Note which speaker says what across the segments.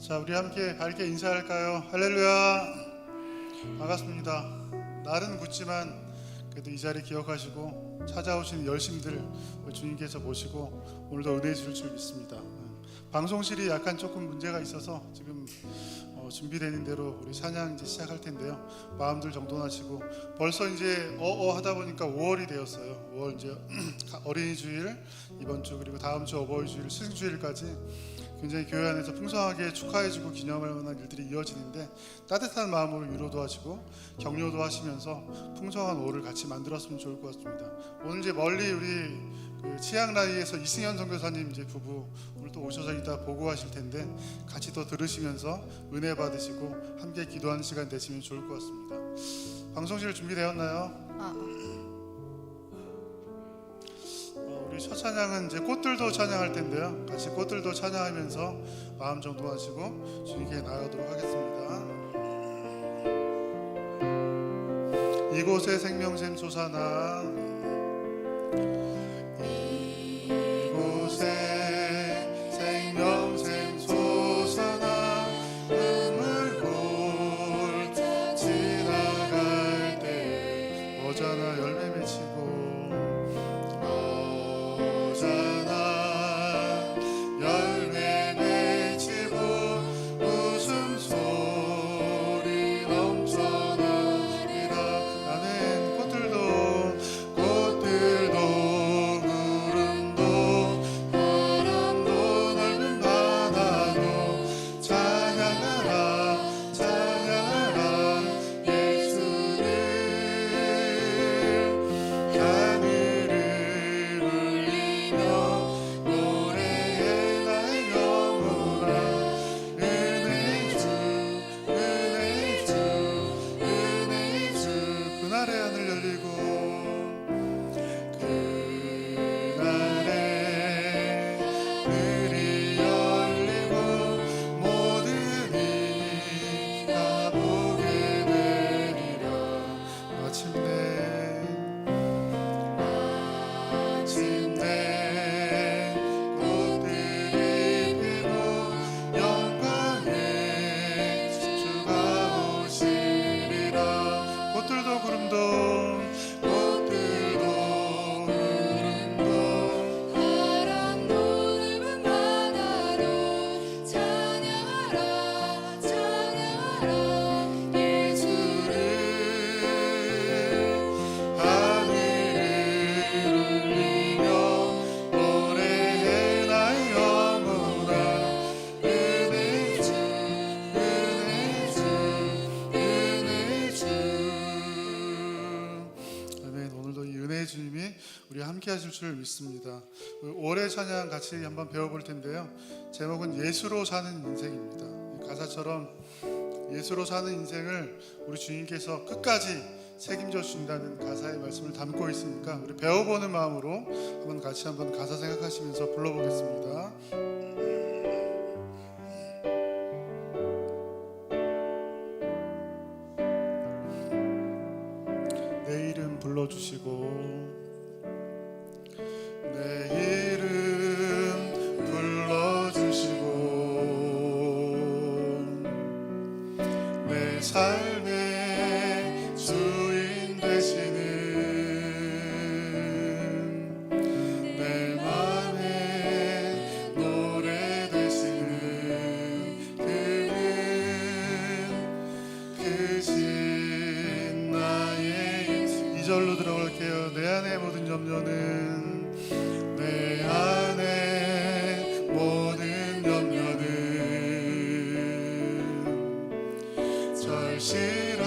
Speaker 1: 자, 우리 함께 밝게 인사할까요? 할렐루야. 반갑습니다. 날은 굳지만 그래도 이 자리 기억하시고 찾아오시는 열심들 주님께서 보시고 오늘도 은혜 주실 줄 믿습니다. 방송실이 약간 조금 문제가 있어서 지금 준비되는 대로 우리 찬양 이제 시작할 텐데요. 마음들 정돈하시고 벌써 이제 하다 보니까 5월이 되었어요. 5월 이제 어린이 주일 이번 주 그리고 다음 주 어버이 주일 스승주일까지 굉장히 교회 안에서 풍성하게 축하해주고 기념할 만한 일들이 이어지는데 따뜻한 마음으로 위로도 하시고 격려도 하시면서 풍성한 5월을 같이 만들었으면 좋을 것 같습니다. 오늘 이제 멀리 우리 치앙라이에서 이승현 선교사님 이제 부부 오늘 또 오셔서 이따 보고하실 텐데 같이 또 들으시면서 은혜 받으시고 함께 기도하는 시간 되시면 좋을 것 같습니다. 방송실 준비되었나요? 우리 첫 찬양은 이제 꽃들도 찬양할 텐데요. 같이 꽃들도 찬양하면서 마음 정돈하시고 주님께 나아가도록 하겠습니다. 이곳에 생명샘 솟아나 이곳에 생명샘 솟아나 눈물 지나갈 때 어자나 열매 맺히고 주님이 우리 함께 하실 줄 믿습니다. 올해 찬양 같이 한번 배워볼 텐데요. 제목은 예수로 사는 인생입니다. 가사처럼 예수로 사는 인생을 우리 주님께서 끝까지 책임져 주신다는 가사의 말씀을 담고 있으니까 우리 배워보는 마음으로 같이 한번 가사 생각하시면서 불러보겠습니다. 내 이름 불러주시고 내 이름 불러주시고 내 삶의 주인 되시는 내 맘에 노래 되시는 그는 크신 나의 2절로 들어갈게요. 내 안의 모든 염려는 내 안의 모든 염려는 절실한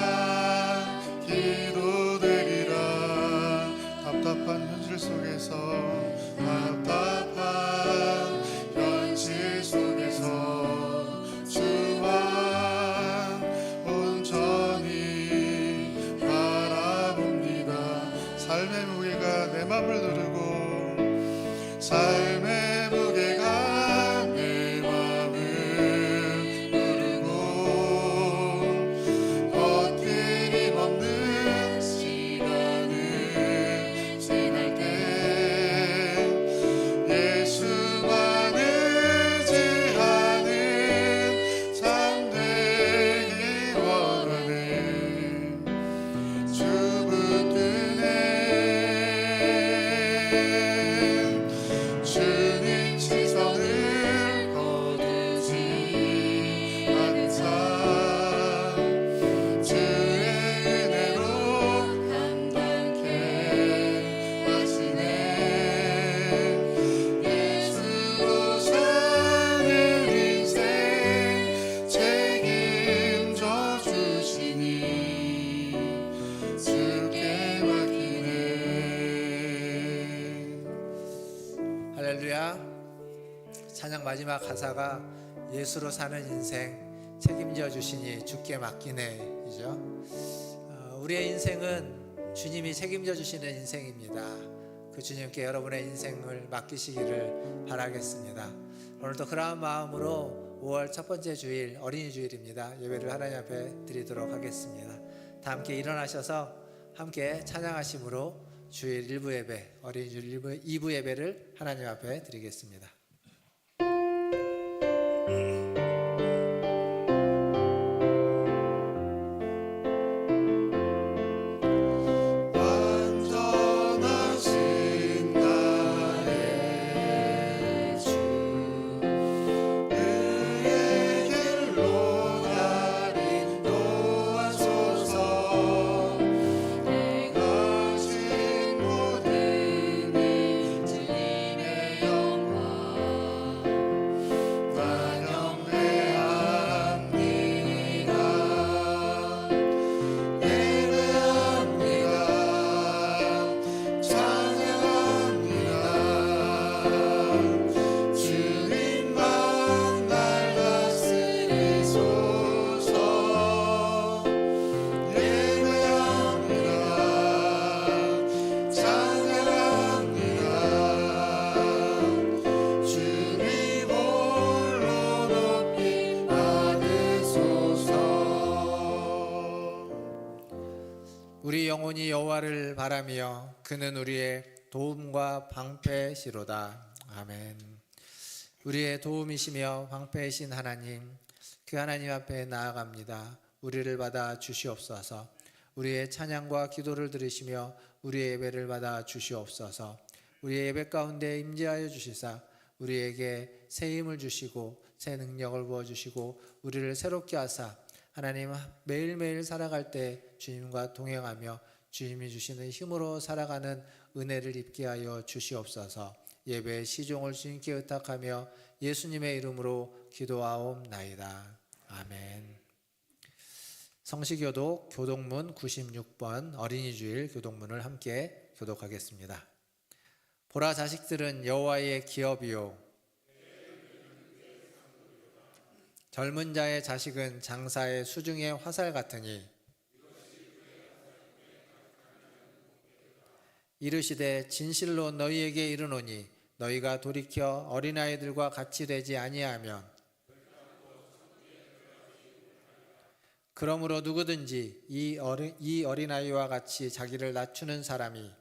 Speaker 2: 마지막 가사가 예수로 사는 인생 책임져 주시니 주께 맡기네 이죠. 우리의 인생은 주님이 책임져 주시는 인생입니다. 그 주님께 여러분의 인생을 맡기시기를 바라겠습니다. 오늘도 그러한 마음으로 5월 첫 번째 주일 어린이 주일입니다. 예배를 하나님 앞에 드리도록 하겠습니다. 다 함께 일어나셔서 함께 찬양하심으로 주일 1부 예배, 어린이 주일 2부 예배를 하나님 앞에 드리겠습니다. 우리 영혼이 여호와를 바라며 그는 우리의 도움과 방패시로다. 아멘. 우리의 도움이시며 방패이신 하나님, 그 하나님 앞에 나아갑니다. 우리를 받아 주시옵소서. 우리의 찬양과 기도를 들으시며 우리의 예배를 받아 주시옵소서. 우리의 예배 가운데 임재하여 주시사 우리에게 새 힘을 주시고 새 능력을 부어주시고 우리를 새롭게 하사 하나님 매일매일 살아갈 때 주님과 동행하며 주님이 주시는 힘으로 살아가는 은혜를 입게 하여 주시옵소서. 예배의 시종을 주님께 의탁하며 예수님의 이름으로 기도하옵나이다. 아멘. 성시교독 교독문 96번 어린이 주일 교독문을 함께 교독하겠습니다. 보라, 자식들은 여호와의 기업이요 젊은 자의 자식은 장사의 수중의 화살 같으니 이르시되 진실로 너희에게 이르노니 너희가 돌이켜 어린아이들과 같이 되지 아니하면 그러므로 누구든지 이 어린아이와 같이 자기를 낮추는 사람이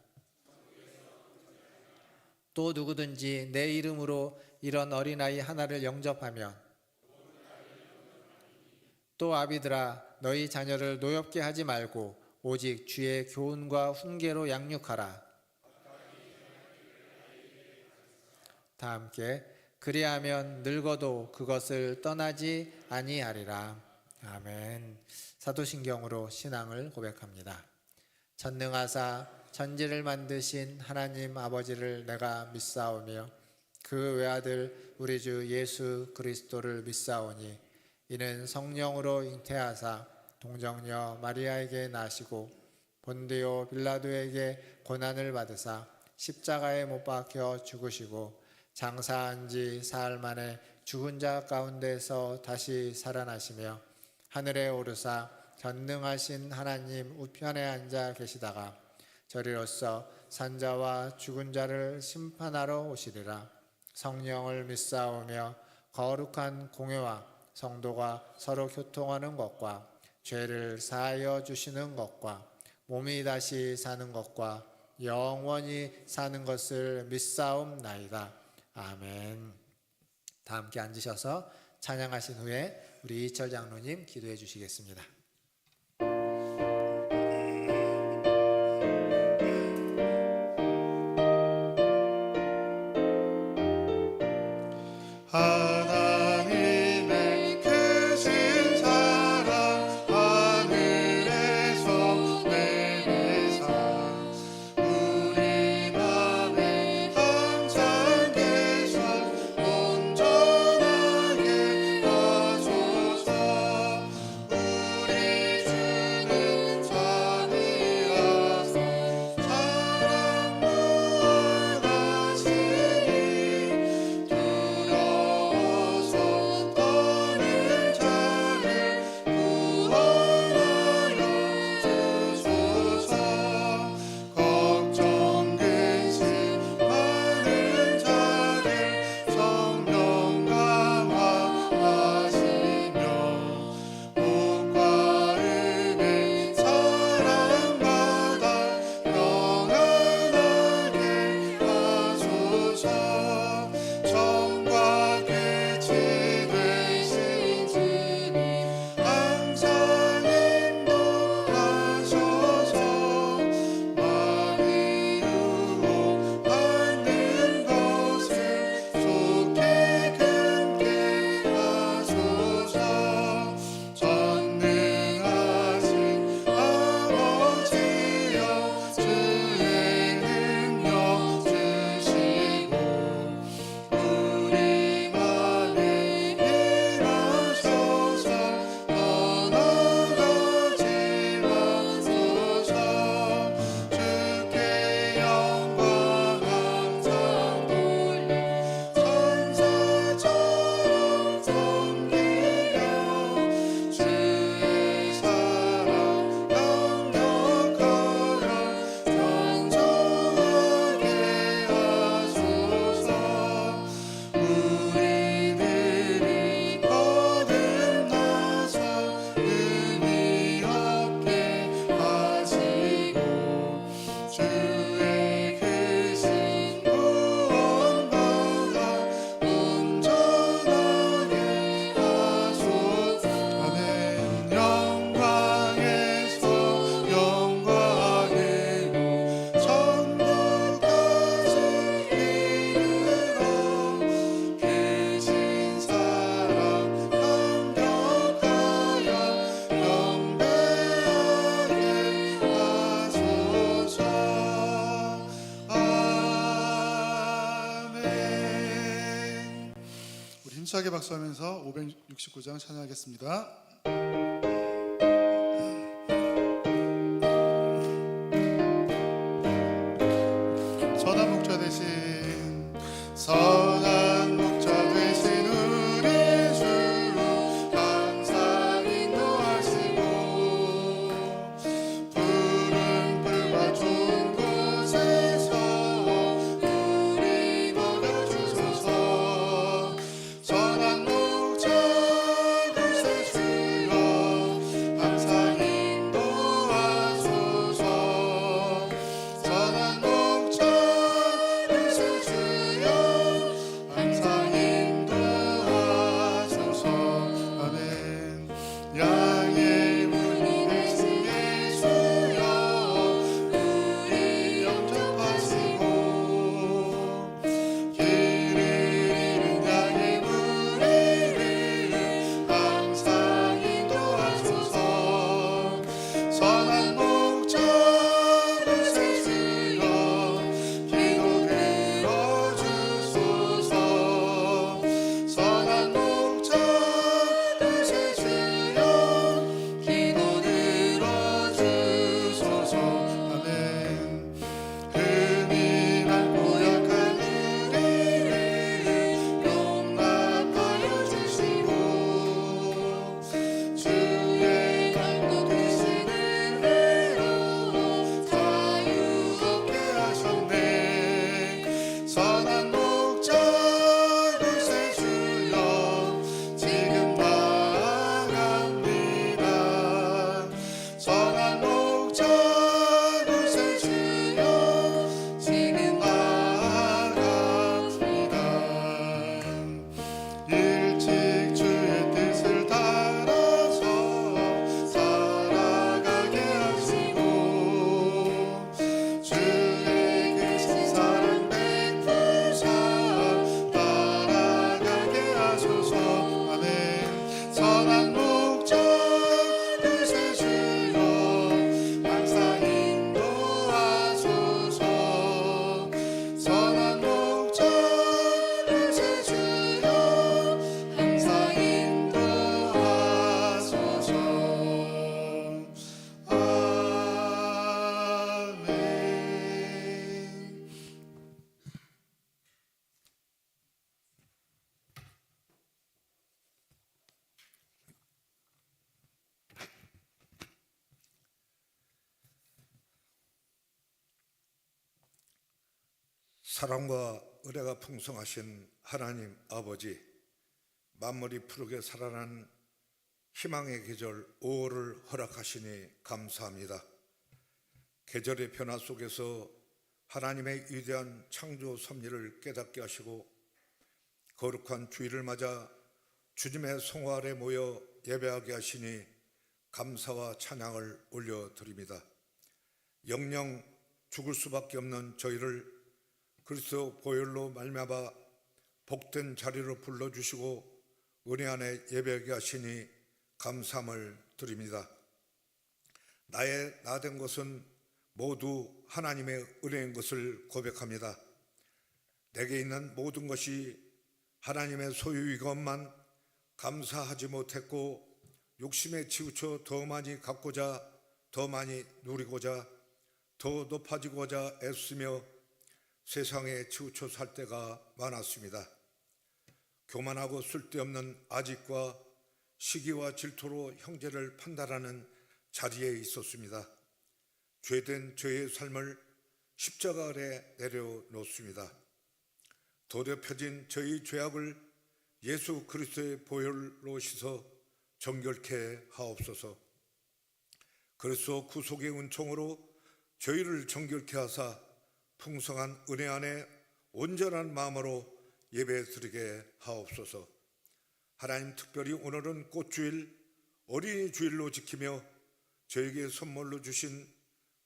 Speaker 2: 또 누구든지 내 이름으로 이런 어린아이 하나를 영접하면 또 아비들아 너희 자녀를 노엽게 하지 말고 오직 주의 교훈과 훈계로 양육하라. 다 함께 그리하면 늙어도 그것을 떠나지 아니하리라. 아멘. 사도신경으로 신앙을 고백합니다. 전능하사 천지를 만드신 하나님 아버지를 내가 믿사오며 그 외아들 우리 주 예수 그리스도를 믿사오니 이는 성령으로 잉태하사 동정녀 마리아에게 나시고 본디오 빌라도에게 고난을 받으사 십자가에 못 박혀 죽으시고 장사한 지 사흘 만에 죽은 자 가운데서 다시 살아나시며 하늘에 오르사 전능하신 하나님 우편에 앉아 계시다가 저리로서 산자와 죽은 자를 심판하러 오시리라. 성령을 믿사오며 거룩한 공회와 성도가 서로 교통하는 것과 죄를 사하여 주시는 것과 몸이 다시 사는 것과 영원히 사는 것을 믿사옵나이다. 아멘. 다 함께 앉으셔서 찬양하신 후에 우리 이철 장로님 기도해 주시겠습니다.
Speaker 1: 하나님의 크신 사랑 하늘에서 내리사 우리 맘에 항상 계셔 온전하게 하소서. 우리 힘차게 박수하면서 569장 찬양하겠습니다. 선한 목자 되신 선한 목자 되신 우리 주 항상 인도하시고 푸른 풀과 좋은 곳에서 우리 먹여주소서. 선한 목자 구세주여 항상 인도하소서. 선한 목자 구세주여 항상 인도하소서. 아멘. 양의 문이 되신 예수여 우리 영접하시고 길을 잃은 양의 무리를 항상 인도하소서. 선한 목자 구세주여 기도 들어주소서. 선한 목자 구세주여 기도 들어주소서. 아멘. 흠이 많고 약한 우리를 용납하여 주시고 주의 강도 되신 은혜로 자유 얻게 하셨네. 선한 목자 구세주여 지금 나아갑니다. 선한 목자 구세주여 지금 나아갑니다. 일찍 주의 뜻을 따라서 살아가게 하시고 주의 크신 사랑 베푸사 따라가게 하소서. 아멘. 선한 목자 구세주여 항상 인도하소서. 선한 목자 구세주여 항상 인도하소서. 아멘.
Speaker 3: 사랑과 은혜가 풍성하신 하나님 아버지, 만물이 푸르게 살아난 희망의 계절 5월을 허락하시니 감사합니다. 계절의 변화 속에서 하나님의 위대한 창조 섭리를 깨닫게 하시고 거룩한 주일을 맞아 주님의 성화 아래 모여 예배하게 하시니 감사와 찬양을 올려드립니다. 영영 죽을 수밖에 없는 저희를 그리스도 보혈로 말미암아 복된 자리로 불러주시고 은혜 안에 예배하게 하시니 감사함을 드립니다. 나의 나된 것은 모두 하나님의 은혜인 것을 고백합니다. 내게 있는 모든 것이 하나님의 소유이것만 감사하지 못했고 욕심에 치우쳐 더 많이 갖고자, 더 많이 누리고자, 더 높아지고자 애쓰며 세상에 치우쳐 살 때가 많았습니다. 교만하고 쓸데없는 아집과 시기와 질투로 형제를 판단하는 자리에 있었습니다. 죄된 저의 삶을 십자가 아래 내려놓습니다. 도려 펴진 저희 죄악을 예수 그리스도의 보혈로 씻어 정결케 하옵소서. 그리스도 구속의 은총으로 저희를 정결케 하사 풍성한 은혜 안에 온전한 마음으로 예배 드리게 하옵소서. 하나님, 특별히 오늘은 꽃주일, 어린이 주일로 지키며 저에게 선물로 주신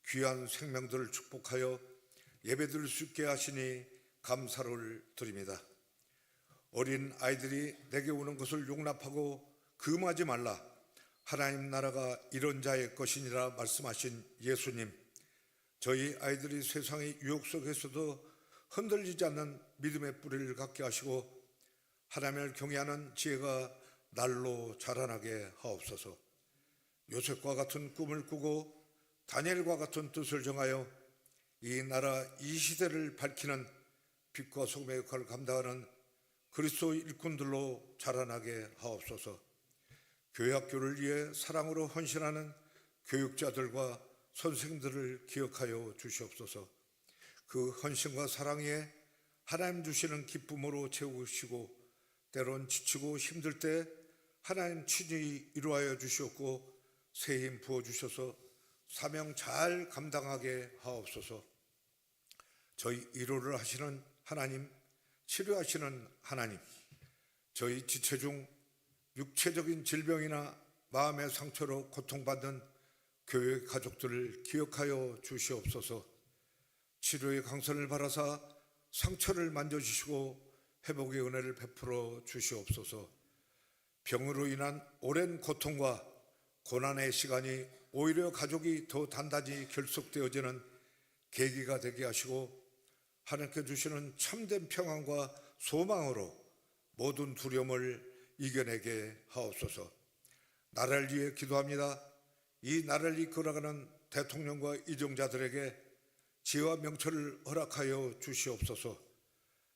Speaker 3: 귀한 생명들을 축복하여 예배 드릴 수 있게 하시니 감사를 드립니다. 어린 아이들이 내게 오는 것을 용납하고 금하지 말라. 하나님 나라가 이런 자의 것이니라 말씀하신 예수님, 저희 아이들이 세상의 유혹 속에서도 흔들리지 않는 믿음의 뿌리를 갖게 하시고 하나님을 경외하는 지혜가 날로 자라나게 하옵소서. 요셉과 같은 꿈을 꾸고 다니엘과 같은 뜻을 정하여 이 나라 이 시대를 밝히는 빛과 소금의 역할을 감당하는 그리스도 일꾼들로 자라나게 하옵소서. 교회 학교를 위해 사랑으로 헌신하는 교육자들과 선생들을 기억하여 주시옵소서. 그 헌신과 사랑 위에 하나님 주시는 기쁨으로 채우시고 때론 지치고 힘들 때 하나님 친히 이루하여 주시옵고 새 힘 부어주셔서 사명 잘 감당하게 하옵소서. 저희 위로를 하시는 하나님, 치료하시는 하나님, 저희 지체 중 육체적인 질병이나 마음의 상처로 고통받는 교회 가족들을 기억하여 주시옵소서. 치료의 강선을 바라사 상처를 만져주시고 회복의 은혜를 베풀어 주시옵소서. 병으로 인한 오랜 고통과 고난의 시간이 오히려 가족이 더 단단히 결속되어지는 계기가 되게 하시고 하나님께 주시는 참된 평안과 소망으로 모든 두려움을 이겨내게 하옵소서. 나라를 위해 기도합니다. 이 나라를 이끌어가는 대통령과 이정자들에게 지혜와 명철을 허락하여 주시옵소서.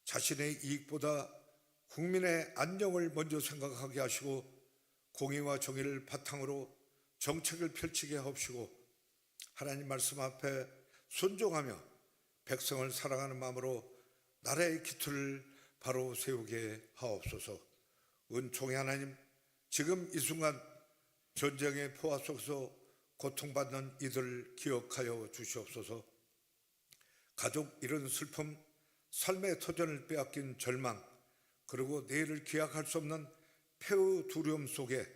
Speaker 3: 자신의 이익보다 국민의 안녕을 먼저 생각하게 하시고 공의와 정의를 바탕으로 정책을 펼치게 하옵시고 하나님 말씀 앞에 순종하며 백성을 사랑하는 마음으로 나라의 기틀을 바로 세우게 하옵소서. 은총의 하나님, 지금 이 순간 전쟁의 포화 속에서 고통받는 이들을 기억하여 주시옵소서. 가족 잃은 슬픔, 삶의 터전을 빼앗긴 절망, 그리고 내일을 기약할 수 없는 폐의 두려움 속에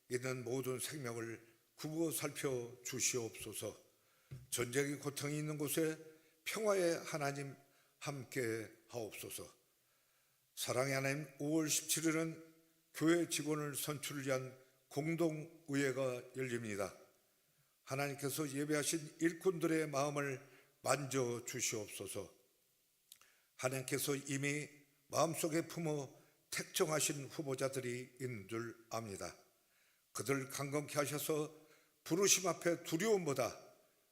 Speaker 3: 있는 모든 생명을 굽어 살펴 주시옵소서. 전쟁의 고통이 있는 곳에 평화의 하나님 함께 하옵소서. 사랑의 하나님, 5월 17일은 교회 직원을 선출을 위한 공동의회가 열립니다. 하나님께서 예배하신 일꾼들의 마음을 만져 주시옵소서. 하나님께서 이미 마음속에 품어 택정하신 후보자들이 있는 줄 압니다. 그들 강건케 하셔서 부르심 앞에 두려움보다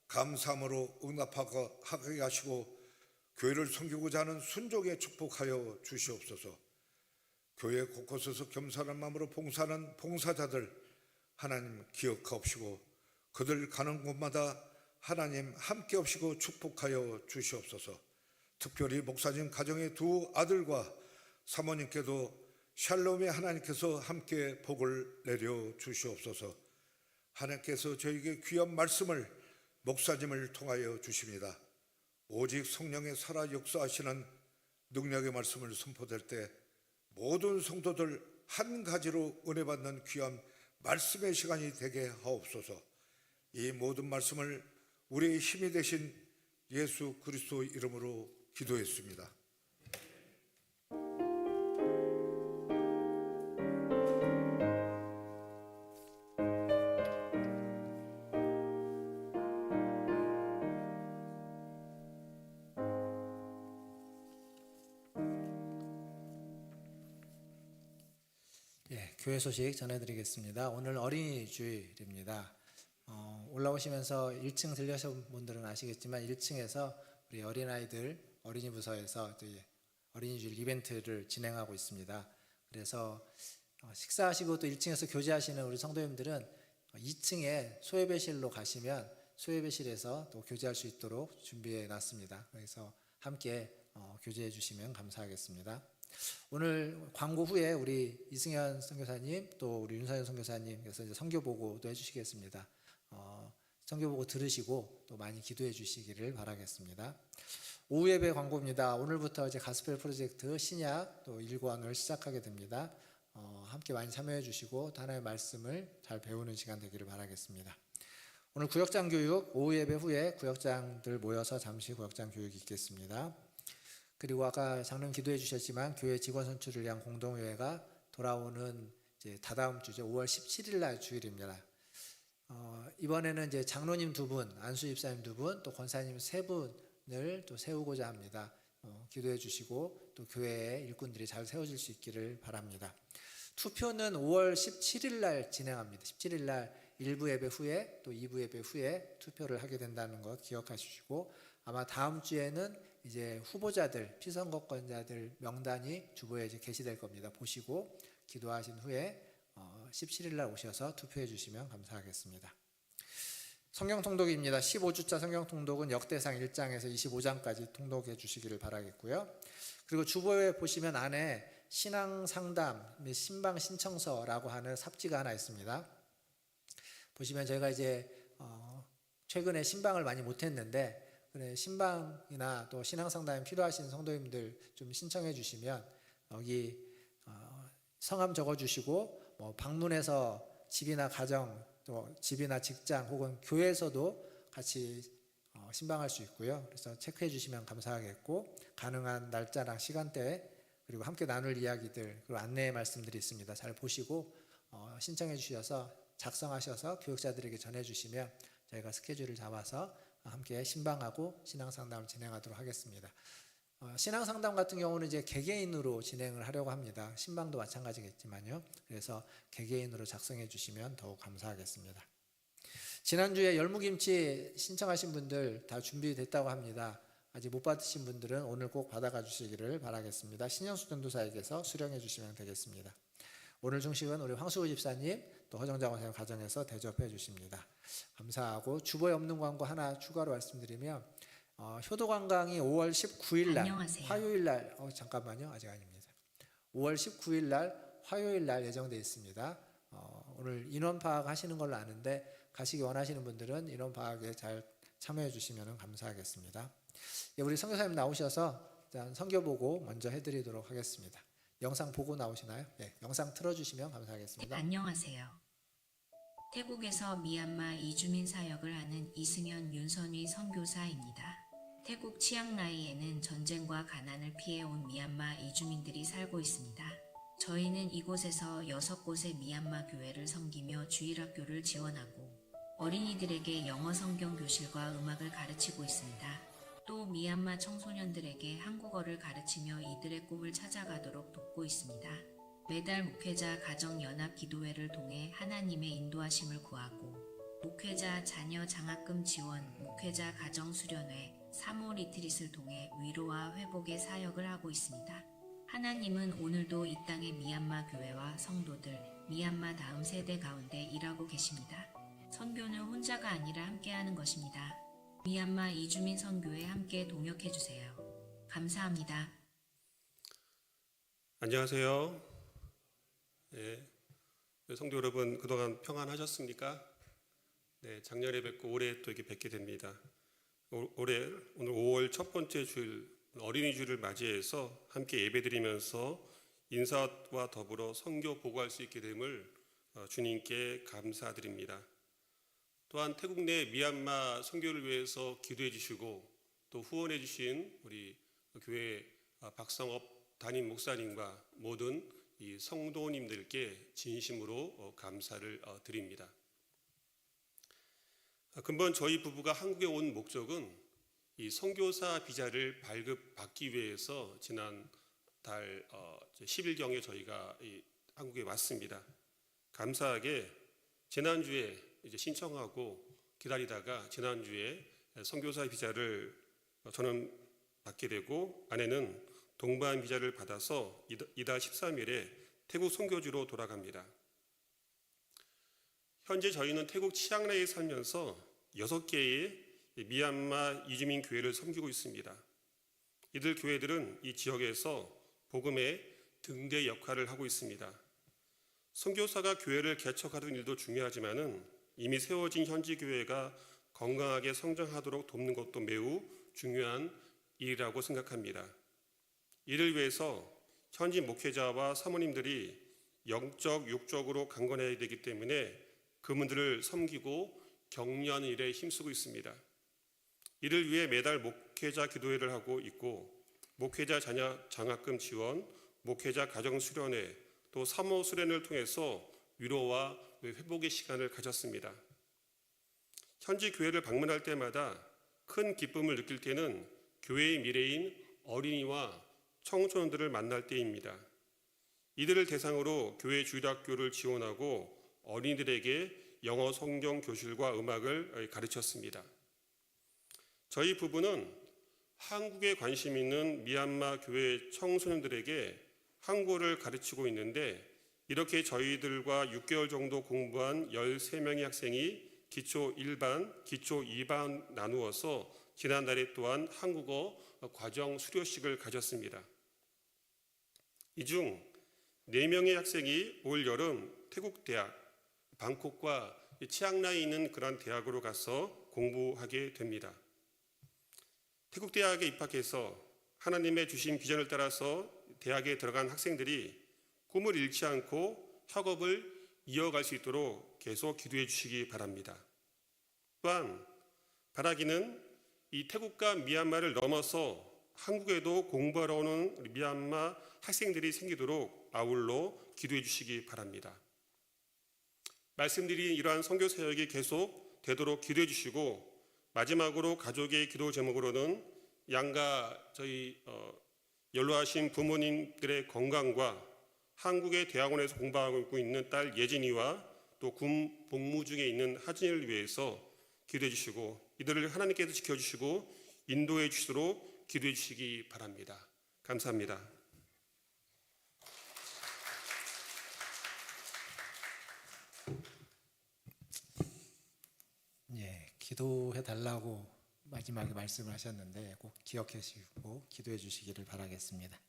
Speaker 3: 감사함으로 응답하게 하시고 교회를 섬기고자 하는 순종에 축복하여 주시옵소서. 교회 곳곳에서 겸손한 마음으로 봉사하는 봉사자들 하나님 기억하옵시고 그들 가는 곳마다 하나님 함께 하시고 축복하여 주시옵소서. 특별히 목사님 가정의 두 아들과 사모님께도 샬롬의 하나님께서 함께 복을 내려 주시옵소서. 하나님께서 저에게 귀한 말씀을 목사님을 통하여 주십니다. 오직 성령의 살아 역사하시는 능력의 말씀을 선포될 때 모든 성도들 한 가지로 은혜 받는 귀한 말씀의 시간이 되게 하옵소서. 이 모든 말씀을 우리의 힘이 되신 예수 그리스도 이름으로 기도했습니다.
Speaker 2: 교회 소식 전해드리겠습니다. 오늘 어린이 주일입니다. 올라오시면서 1층 들려신 분들은 아시겠지만 1층에서 우리 어린아이들 어린이 부서에서 어린이 주일 이벤트를 진행하고 있습니다. 그래서 식사하시고 또 1층에서 교제하시는 우리 성도님들은 2층에 소예배실로 가시면 소예배실에서 또 교제할 수 있도록 준비해 놨습니다. 그래서 함께 교제해 주시면 감사하겠습니다. 오늘 광고 후에 우리 이승현 선교사님 또 우리 윤사연 선교사님께서 이제 선교 보고도 해주시겠습니다. 선교 보고 들으시고 또 많이 기도해 주시기를 바라겠습니다. 오후 예배 광고입니다. 오늘부터 이제 가스펠 프로젝트 신약 또 1권을 시작하게 됩니다. 함께 많이 참여해 주시고 하나님의 말씀을 잘 배우는 시간 되기를 바라겠습니다. 오늘 구역장 교육 오후 예배 후에 구역장들 모여서 잠시 구역장 교육이 있겠습니다. 그리고 아까 장로님 기도해 주셨지만 교회 직원 선출을 위한 공동회의가 돌아오는 이제 다다음 주죠. 5월 17일 날 주일입니다. 이번에는 이제 장로님 2분, 안수 집사님 2분, 또 권사님 3분을 또 세우고자 합니다. 기도해 주시고 또 교회의 일꾼들이 잘 세워질 수 있기를 바랍니다. 투표는 5월 17일 날 진행합니다. 17일 날 1부 예배 후에 또 2부 예배 후에 투표를 하게 된다는 것 기억하시고, 아마 다음 주에는 이제 후보자들, 피선거권자들 명단이 주보에 이제 게시될 겁니다. 보시고 기도하신 후에 17일 날 오셔서 투표해 주시면 감사하겠습니다. 성경 통독입니다. 15주차 성경 통독은 역대상 1장에서 25장까지 통독해 주시기를 바라겠고요. 그리고 주보에 보시면 안에 신앙 상담, 신방 신청서라고 하는 삽지가 하나 있습니다. 보시면 저희가 이제 최근에 신방을 많이 못했는데, 신방이나 또 신앙 상담이 필요하신 성도님들 좀 신청해 주시면 여기 성함 적어 주시고, 방문해서 집이나 가정, 또 집이나 직장 혹은 교회에서도 같이 신방할 수 있고요. 그래서 체크해 주시면 감사하겠고, 가능한 날짜랑 시간대 그리고 함께 나눌 이야기들 그리고 안내의 말씀들이 있습니다. 잘 보시고 신청해 주셔서 작성하셔서 교육자들에게 전해 주시면 저희가 스케줄을 잡아서 함께 신방하고 신앙상담을 진행하도록 하겠습니다. 신앙상담 같은 경우는 이제 개개인으로 진행을 하려고 합니다. 신방도 마찬가지겠지만요. 그래서 개개인으로 작성해 주시면 더욱 감사하겠습니다. 지난주에 열무김치 신청하신 분들 다 준비됐다고 합니다. 아직 못 받으신 분들은 오늘 꼭 받아가 주시기를 바라겠습니다. 신영수 전도사에게서 수령해 주시면 되겠습니다. 오늘 중식은 우리 황수호 집사님 또 허정장 원사님 가정에서 대접해 주십니다. 감사하고, 주보에 없는 광고 하나 추가로 말씀드리면 효도관광이 5월 19일 날 화요일 날 잠깐만요. 아직 아닙니다. 5월 19일 날 화요일 날 예정되어 있습니다. 오늘 인원 파악하시는 걸로 아는데 가시기 원하시는 분들은 인원 파악에 잘 참여해 주시면 감사하겠습니다. 우리 선교사님 나오셔서 일단 선교 보고 먼저 해드리도록 하겠습니다. 영상 보고 나오시나요? 네, 영상 틀어주시면 감사하겠습니다.
Speaker 4: 안녕하세요. 태국에서 미얀마 이주민 사역을 하는 이승현 윤선위 선교사입니다. 태국 치앙라이에는 전쟁과 가난을 피해온 미얀마 이주민들이 살고 있습니다. 저희는 이곳에서 6곳의 미얀마 교회를 섬기며 주일학교를 지원하고 어린이들에게 영어 성경 교실과 음악을 가르치고 있습니다. 또 미얀마 청소년들에게 한국어를 가르치며 이들의 꿈을 찾아가도록 돕고 있습니다. 매달 목회자 가정연합 기도회를 통해 하나님의 인도하심을 구하고, 목회자 자녀 장학금 지원, 목회자 가정 수련회, 사모 리트릿을 통해 위로와 회복의 사역을 하고 있습니다. 하나님은 오늘도 이 땅의 미얀마 교회와 성도들, 미얀마 다음 세대 가운데 일하고 계십니다. 선교는 혼자가 아니라 함께하는 것입니다. 미얀마 이주민 선교에 함께 동역해주세요. 감사합니다.
Speaker 5: 안녕하세요. 네, 성도 여러분, 그동안 평안하셨습니까? 네, 작년에 뵙고 올해 또 이렇게 뵙게 됩니다. 오늘 5월 첫 번째 주일 어린이 주일을 맞이해서 함께 예배드리면서 인사와 더불어 선교 보고할 수 있게 됨을 주님께 감사드립니다. 또한 태국 내 미얀마 선교를 위해서 기도해 주시고 또 후원해 주신 우리 교회 박성업 담임 목사님과 모든 이 성도님들께 진심으로 감사를 드립니다. 근본 저희 부부가 한국에 온 목적은 이 선교사 비자를 발급받기 위해서 지난 달 10일경에 저희가 한국에 왔습니다. 감사하게 지난주에 이제 신청하고 기다리다가 지난주에 선교사 비자를 저는 받게 되고 아내는 동반 비자를 받아서 이달 13일에 태국 선교지로 돌아갑니다. 현재 저희는 태국 치앙라이에 살면서 6개의 미얀마 이주민 교회를 섬기고 있습니다. 이들 교회들은 이 지역에서 복음의 등대 역할을 하고 있습니다. 선교사가 교회를 개척하는 일도 중요하지만은 이미 세워진 현지 교회가 건강하게 성장하도록 돕는 것도 매우 중요한 일이라고 생각합니다. 이를 위해서 현지 목회자와 사모님들이 영적, 육적으로 강건해야 되기 때문에 그분들을 섬기고 격려하는 일에 힘쓰고 있습니다. 이를 위해 매달 목회자 기도회를 하고 있고 목회자 자녀 장학금 지원, 목회자 가정 수련회, 또 사모 수련을 통해서 위로와 회복의 시간을 가졌습니다. 현지 교회를 방문할 때마다 큰 기쁨을 느낄 때는 교회의 미래인 어린이와 청소년들을 만날 때입니다. 이들을 대상으로 교회 주일학교를 지원하고 어린이들에게 영어 성경 교실과 음악을 가르쳤습니다. 저희 부부는 한국에 관심 있는 미얀마 교회 청소년들에게 한국어를 가르치고 있는데, 이렇게 저희들과 6개월 정도 공부한 13명의 학생이 기초 1반, 기초 2반 나누어서 지난달에 또한 한국어 과정 수료식을 가졌습니다. 이 중 4명의 학생이 올 여름 태국 대학, 방콕과 치앙라이에 있는 그런 대학으로 가서 공부하게 됩니다. 태국 대학에 입학해서 하나님의 주신 비전을 따라서 대학에 들어간 학생들이 꿈을 잃지 않고 학업을 이어갈 수 있도록 계속 기도해 주시기 바랍니다. 또한 바라기는 이 태국과 미얀마를 넘어서 한국에도 공부하러 오는 미얀마 학생들이 생기도록 아울러 기도해 주시기 바랍니다. 말씀드린 이러한 선교 사역이 계속 되도록 기도해 주시고, 마지막으로 가족의 기도 제목으로는 양가 저희 연로하신 부모님들의 건강과 한국의 대학원에서 공부하고 있는 딸 예진이와 또 군 복무 중에 있는 하진이를 위해서 기도해 주시고, 이들을 하나님께서 지켜주시고 인도해 주시도록 기도해 주시기 바랍니다. 감사합니다.
Speaker 2: 예, 기도해 달라고 마지막에 말씀을 하셨는데 꼭 기억해 주시고 기도해 주시기를 바라겠습니다.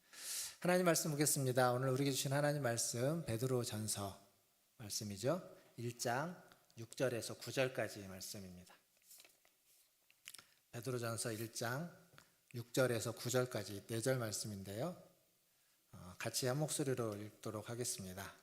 Speaker 2: 하나님 말씀 보겠습니다. 오늘 우리에게 주신 하나님 말씀 베드로전서 말씀이죠. 1장 6절에서 9절까지의 말씀입니다. 베드로전서 1장 6절에서 9절까지 4절 말씀인데요. 같이 한 목소리로 읽도록 하겠습니다.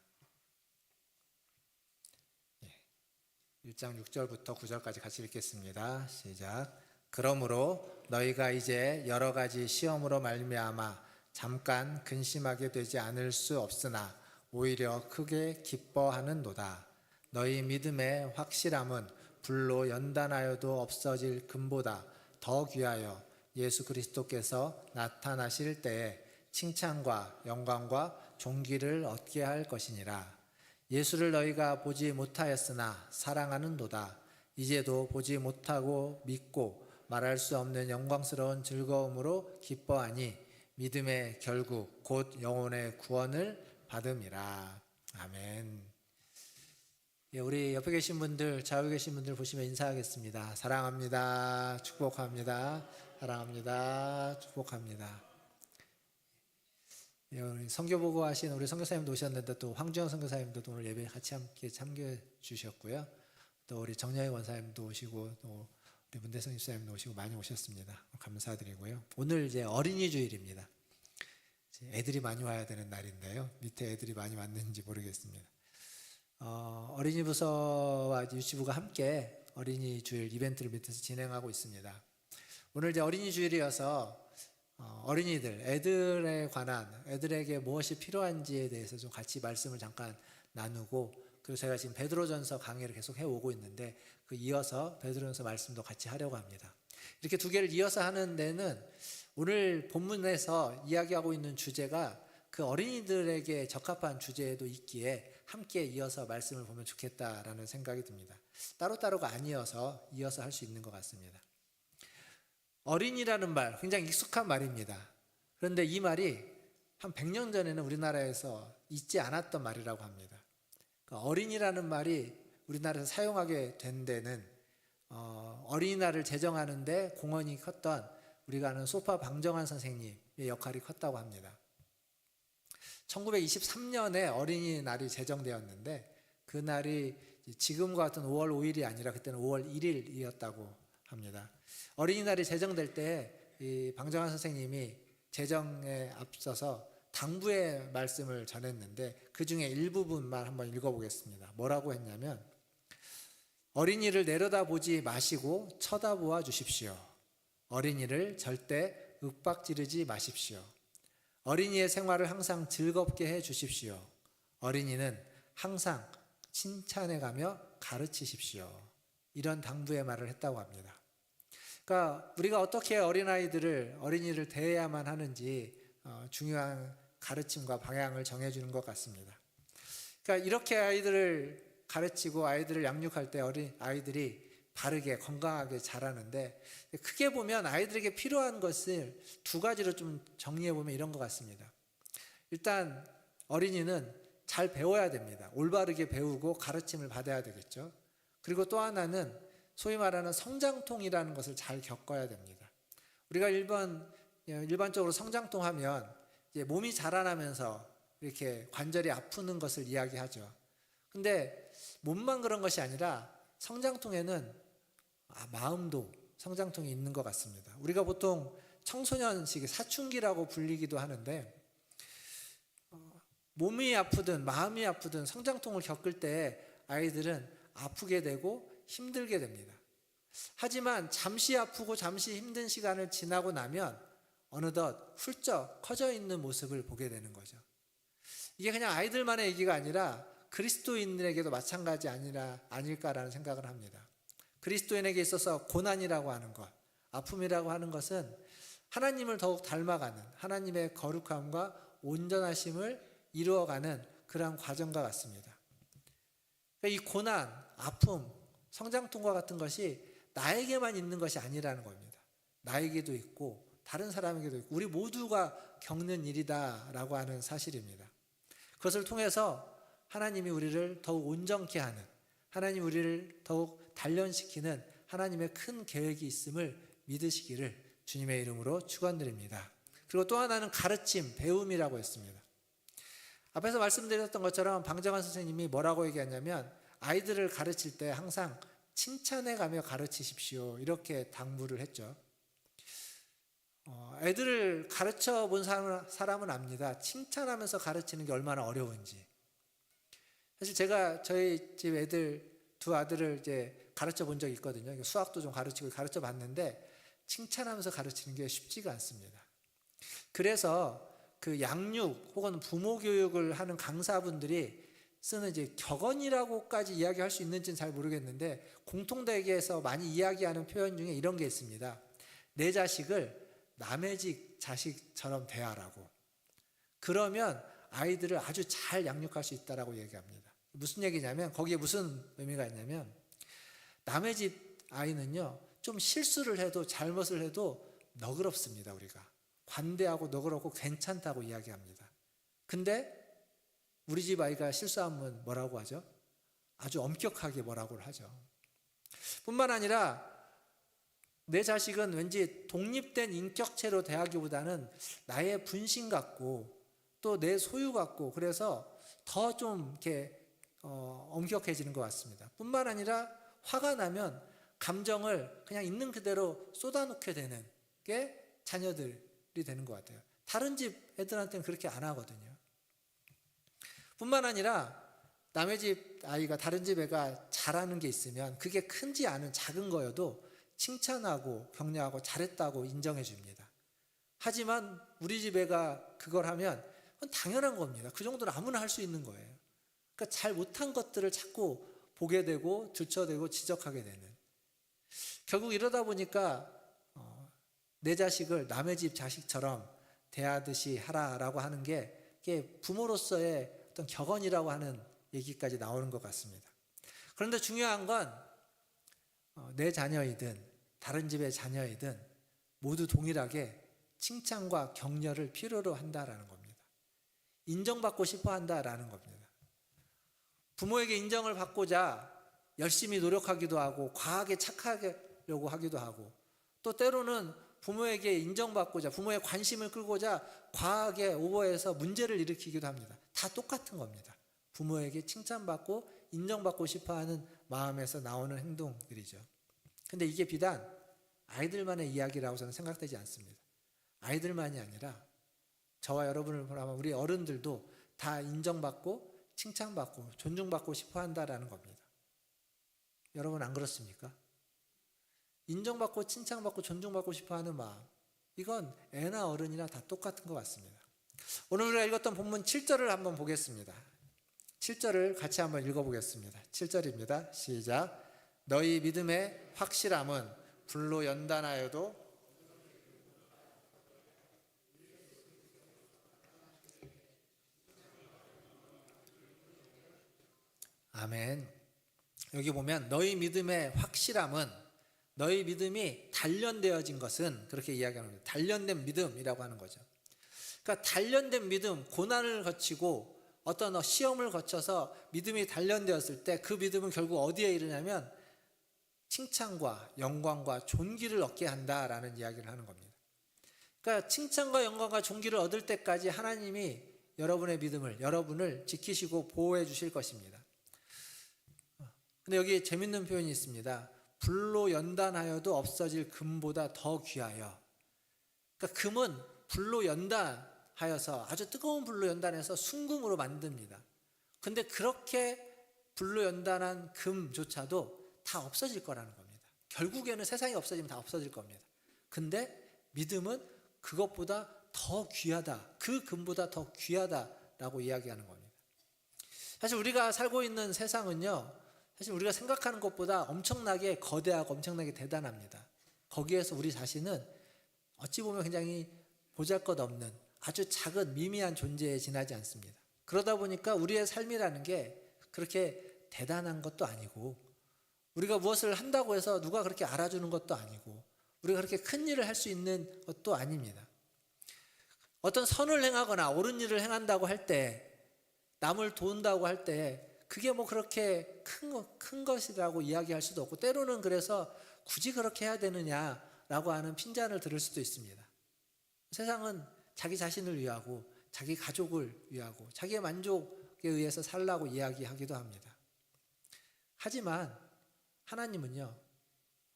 Speaker 2: 1장 6절부터 9절까지 같이 읽겠습니다. 시작. 그러므로 너희가 이제 여러 가지 시험으로 말미암아 잠깐 근심하게 되지 않을 수 없으나 오히려 크게 기뻐하는도다. 너희 믿음의 확실함은 불로 연단하여도 없어질 금보다 더 귀하여 예수 그리스도께서 나타나실 때에 칭찬과 영광과 존귀를 얻게 할 것이니라. 예수를 너희가 보지 못하였으나 사랑하는도다. 이제도 보지 못하고 믿고 말할 수 없는 영광스러운 즐거움으로 기뻐하니 믿음의 결국 곧 영혼의 구원을 받음이라. 아멘. 예, 우리 옆에 계신 분들, 좌우에 계신 분들 보시면 인사하겠습니다. 사랑합니다. 축복합니다. 사랑합니다. 축복합니다. 예, 우리 선교보고 하신 우리 선교사님도 오셨는데 또 황주영 선교사님도 오늘 예배 같이 함께 참여해 주셨고요. 또 우리 정여희 원사님도 오시고 또 우리 문대성 집사님도 오시고 많이 오셨습니다. 감사드리고요. 오늘 이제 어린이 주일입니다. 애들이 많이 와야 되는 날인데요. 밑에 애들이 많이 왔는지 모르겠습니다. 어린이 부서와 유치부가 함께 어린이 주일 이벤트를 밑에서 진행하고 있습니다. 오늘 이제 어린이 주일이어서 어린이들, 애들에 관한, 애들에게 무엇이 필요한지에 대해서 좀 같이 말씀을 잠깐 나누고, 그리고 제가 지금 베드로전서 강의를 계속 해오고 있는데 그 이어서 베드로전서 말씀도 같이 하려고 합니다. 이렇게 두 개를 이어서 하는 데는 오늘 본문에서 이야기하고 있는 주제가 그 어린이들에게 적합한 주제도 있기에 함께 이어서 말씀을 보면 좋겠다라는 생각이 듭니다. 따로따로가 아니어서 이어서 할 수 있는 것 같습니다. 어린이라는 말 굉장히 익숙한 말입니다. 그런데 이 말이 한 100년 전에는 우리나라에서 있지 않았던 말이라고 합니다. 그러니까 어린이라는 말이 우리나라에서 사용하게 된 데는 어린이날을 제정하는데 공헌이 컸던 우리가 아는 소파 방정환 선생님의 역할이 컸다고 합니다. 1923년에 어린이날이 제정되었는데 그 날이 지금과 같은 5월 5일이 아니라 그때는 5월 1일이었다고 합니다. 어린이날이 제정될 때 이 방정환 선생님이 제정에 앞서서 당부의 말씀을 전했는데 그 중에 일부분만 한번 읽어보겠습니다. 뭐라고 했냐면, 어린이를 내려다보지 마시고 쳐다보아 주십시오. 어린이를 절대 윽박지르지 마십시오. 어린이의 생활을 항상 즐겁게 해 주십시오. 어린이는 항상 칭찬해가며 가르치십시오. 이런 당부의 말을 했다고 합니다. 그러니까 우리가 어떻게 어린이를 대해야만 하는지 중요한 가르침과 방향을 정해주는 것 같습니다. 그러니까 이렇게 아이들을 가르치고 아이들을 양육할 때 어린 아이들이 바르게 건강하게 자라는데, 크게 보면 아이들에게 필요한 것을 두 가지로 좀 정리해 보면 이런 것 같습니다. 일단 어린이는 잘 배워야 됩니다. 올바르게 배우고 가르침을 받아야 되겠죠. 그리고 또 하나는 소위 말하는 성장통이라는 것을 잘 겪어야 됩니다. 우리가 일반적으로 성장통 하면 이제 몸이 자라나면서 이렇게 관절이 아프는 것을 이야기하죠. 근데 몸만 그런 것이 아니라 성장통에는 마음도 성장통이 있는 것 같습니다. 우리가 보통 청소년 시기, 사춘기라고 불리기도 하는데, 몸이 아프든 마음이 아프든 성장통을 겪을 때 아이들은 아프게 되고 힘들게 됩니다. 하지만 잠시 아프고 잠시 힘든 시간을 지나고 나면 어느덧 훌쩍 커져 있는 모습을 보게 되는 거죠. 이게 그냥 아이들만의 얘기가 아니라 그리스도인들에게도 마찬가지 아닐까라는 생각을 합니다. 그리스도인에게 있어서 고난이라고 하는 것, 아픔이라고 하는 것은 하나님을 더욱 닮아가는, 하나님의 거룩함과 온전하심을 이루어가는 그러한 과정과 같습니다. 이 고난, 아픔, 성장통과 같은 것이 나에게만 있는 것이 아니라는 겁니다. 나에게도 있고 다른 사람에게도 있고 우리 모두가 겪는 일이다라고 하는 사실입니다. 그것을 통해서 하나님이 우리를 더욱 온전케 하는, 하나님 우리를 더욱 단련시키는 하나님의 큰 계획이 있음을 믿으시기를 주님의 이름으로 축원드립니다. 그리고 또 하나는 가르침, 배움이라고 했습니다. 앞에서 말씀드렸던 것처럼 방정환 선생님이 뭐라고 얘기했냐면, 아이들을 가르칠 때 항상 칭찬해가며 가르치십시오, 이렇게 당부를 했죠. 애들을 가르쳐 본 사람은 압니다. 칭찬하면서 가르치는 게 얼마나 어려운지. 사실 제가 저희 집 애들 두 아들을 이제 가르쳐 본 적이 있거든요. 수학도 좀 가르치고 가르쳐 봤는데 칭찬하면서 가르치는 게 쉽지가 않습니다. 그래서 그 양육 혹은 부모 교육을 하는 강사분들이 쓰는 이제 격언이라고까지 이야기할 수 있는지는 잘 모르겠는데, 공통되게해서 많이 이야기하는 표현 중에 이런 게 있습니다. 내 자식을 남의 집 자식처럼 대하라고. 그러면 아이들을 아주 잘 양육할 수 있다라고 얘기합니다. 무슨 얘기냐면, 거기에 무슨 의미가 있냐면, 남의 집 아이는요, 좀 실수를 해도 잘못을 해도 너그럽습니다. 우리가 관대하고 너그럽고 괜찮다고 이야기합니다. 근데 우리 집 아이가 실수하면 뭐라고 하죠? 아주 엄격하게 뭐라고 하죠. 뿐만 아니라 내 자식은 왠지 독립된 인격체로 대하기보다는 나의 분신 같고 또 내 소유 같고, 그래서 더 좀 이렇게 엄격해지는 것 같습니다. 뿐만 아니라 화가 나면 감정을 그냥 있는 그대로 쏟아놓게 되는 게 자녀들이 되는 것 같아요. 다른 집 애들한테는 그렇게 안 하거든요. 뿐만 아니라 남의 집 아이가 다른 집 애가 잘하는 게 있으면 그게 큰지 아는 작은 거여도 칭찬하고 격려하고 잘했다고 인정해 줍니다. 하지만 우리 집 애가 그걸 하면 그건 당연한 겁니다. 그 정도는 아무나 할 수 있는 거예요. 그러니까 잘 못한 것들을 자꾸 보게 되고 들춰대고 지적하게 되는, 결국 이러다 보니까 내 자식을 남의 집 자식처럼 대하듯이 하라라고 하는 게 부모로서의 어떤 격언이라고 하는 얘기까지 나오는 것 같습니다. 그런데 중요한 건 내 자녀이든 다른 집의 자녀이든 모두 동일하게 칭찬과 격려를 필요로 한다라는 겁니다. 인정받고 싶어 한다라는 겁니다. 부모에게 인정을 받고자 열심히 노력하기도 하고 과하게 착하려고 하기도 하고, 또 때로는 부모에게 인정받고자 부모의 관심을 끌고자 과하게 오버해서 문제를 일으키기도 합니다. 다 똑같은 겁니다. 부모에게 칭찬받고 인정받고 싶어하는 마음에서 나오는 행동들이죠. 근데 이게 비단 아이들만의 이야기라고 저는 생각되지 않습니다. 아이들만이 아니라 저와 여러분을 포함한 우리 어른들도 다 인정받고 칭찬받고 존중받고 싶어한다라는 겁니다. 여러분 안 그렇습니까? 인정받고 칭찬받고 존중받고 싶어하는 마음, 이건 애나 어른이나 다 똑같은 것 같습니다. 오늘 우리가 읽었던 본문 7절을 한번 보겠습니다. 7절을 같이 한번 읽어보겠습니다. 7절입니다. 시작. 너희 믿음의 확실함은 불로 연단하여도 아멘. 여기 보면 너희 믿음의 확실함은, 너희 믿음이 단련되어진 것은, 그렇게 이야기하는 거예요. 단련된 믿음이라고 하는 거죠. 그러니까 단련된 믿음, 고난을 거치고 어떤 시험을 거쳐서 믿음이 단련되었을 때 그 믿음은 결국 어디에 이르냐면 칭찬과 영광과 존귀를 얻게 한다라는 이야기를 하는 겁니다. 그러니까 칭찬과 영광과 존귀를 얻을 때까지 하나님이 여러분의 믿음을, 여러분을 지키시고 보호해 주실 것입니다. 근데 여기 재밌는 표현이 있습니다. 불로 연단하여도 없어질 금보다 더 귀하여. 그러니까 금은 불로 연단하여서, 아주 뜨거운 불로 연단해서 순금으로 만듭니다. 근데 그렇게 불로 연단한 금조차도 다 없어질 거라는 겁니다. 결국에는 세상이 없어지면 다 없어질 겁니다. 근데 믿음은 그것보다 더 귀하다, 그 금보다 더 귀하다라고 이야기하는 겁니다. 사실 우리가 살고 있는 세상은요, 사실 우리가 생각하는 것보다 엄청나게 거대하고 엄청나게 대단합니다. 거기에서 우리 자신은 어찌 보면 굉장히 보잘것없는 아주 작은 미미한 존재에 지나지 않습니다. 그러다 보니까 우리의 삶이라는 게 그렇게 대단한 것도 아니고, 우리가 무엇을 한다고 해서 누가 그렇게 알아주는 것도 아니고, 우리가 그렇게 큰 일을 할 수 있는 것도 아닙니다. 어떤 선을 행하거나 옳은 일을 행한다고 할 때, 남을 도운다고 할 때 그게 뭐 그렇게 큰 것이라고 이야기할 수도 없고, 때로는 그래서 굳이 그렇게 해야 되느냐라고 하는 핀잔을 들을 수도 있습니다. 세상은 자기 자신을 위하고 자기 가족을 위하고 자기의 만족에 의해서 살라고 이야기하기도 합니다. 하지만 하나님은요,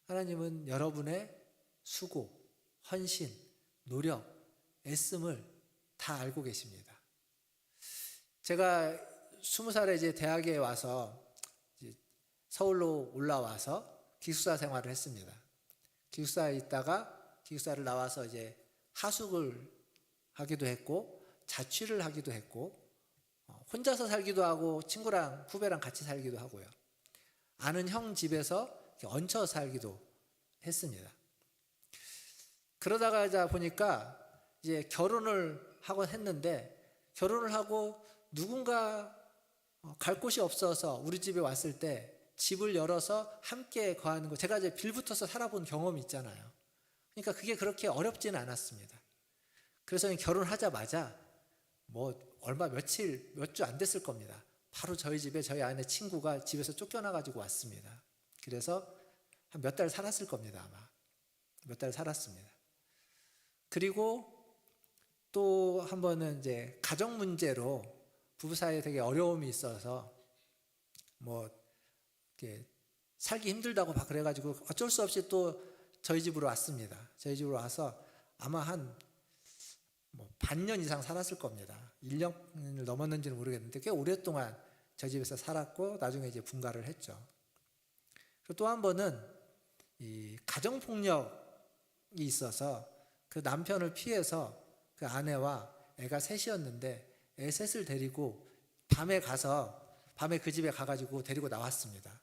Speaker 2: 하나님은 여러분의 수고, 헌신, 노력, 애씀을 다 알고 계십니다. 제가 20살에 이제 대학에 와서 이제 서울로 올라와서 기숙사 생활을 했습니다. 기숙사에 있다가 기숙사를 나와서 이제 하숙을 하기도 했고, 자취를 하기도 했고, 혼자서 살기도 하고, 친구랑 후배랑 같이 살기도 하고요. 아는 형 집에서 얹혀 살기도 했습니다. 그러다가 보니까 이제 결혼을 하곤 했는데, 결혼을 하고 누군가 갈 곳이 없어서 우리 집에 왔을 때 집을 열어서 함께 거하는 거, 제가 이제 빌붙어서 살아본 경험이 있잖아요. 그러니까 그게 그렇게 어렵지는 않았습니다. 그래서 결혼하자마자 뭐 얼마 몇 주 안 됐을 겁니다. 바로 저희 집에 저희 아내 친구가 집에서 쫓겨나가지고 왔습니다. 그래서 한 몇 달 살았을 겁니다. 아마 몇 달 살았습니다. 그리고 또 한 번은 이제 가정 문제로 부부 사이에 되게 어려움이 있어서 뭐 이렇게 살기 힘들다고 막 그래가지고 어쩔 수 없이 또 저희 집으로 왔습니다. 저희 집으로 와서 아마 한 반년 이상 살았을 겁니다. 1년을 넘었는지는 모르겠는데 꽤 오랫동안 저희 집에서 살았고, 나중에 이제 분가를 했죠. 그리고 또 한 번은 이 가정폭력이 있어서 그 남편을 피해서 그 아내와 애가 셋이었는데 애 셋을 데리고 밤에 그 집에 가가지고 데리고 나왔습니다.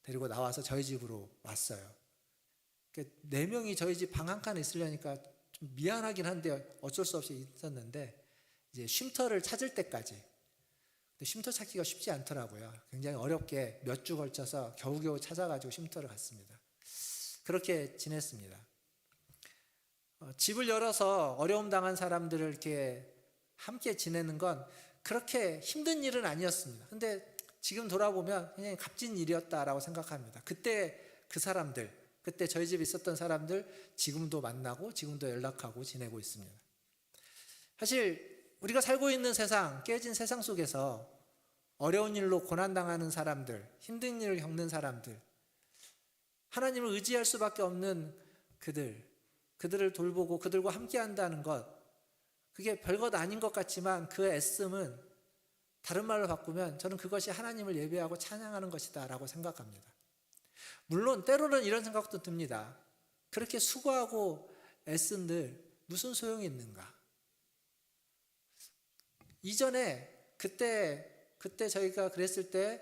Speaker 2: 데리고 나와서 저희 집으로 왔어요. 4명이 저희 집 방 한 칸에 있으려니까 좀 미안하긴 한데 어쩔 수 없이 있었는데, 이제 쉼터를 찾을 때까지, 근데 쉼터 찾기가 쉽지 않더라고요. 굉장히 어렵게 몇 주 걸쳐서 겨우겨우 찾아가지고 쉼터를 갔습니다. 그렇게 지냈습니다. 집을 열어서 어려움 당한 사람들을 이렇게 함께 지내는 건 그렇게 힘든 일은 아니었습니다. 근데 지금 돌아보면 그냥 값진 일이었다라고 생각합니다. 그때 그 사람들, 그때 저희 집에 있었던 사람들 지금도 만나고 지금도 연락하고 지내고 있습니다. 사실 우리가 살고 있는 세상, 깨진 세상 속에서 어려운 일로 고난당하는 사람들, 힘든 일을 겪는 사람들, 하나님을 의지할 수밖에 없는 그들을 돌보고 그들과 함께 한다는 것, 그게 별것 아닌 것 같지만 그 애씀은, 다른 말로 바꾸면 저는 그것이 하나님을 예배하고 찬양하는 것이다 라고 생각합니다. 물론 때로는 이런 생각도 듭니다. 그렇게 수고하고 애쓴들 무슨 소용이 있는가? 이전에 그때 저희가 그랬을 때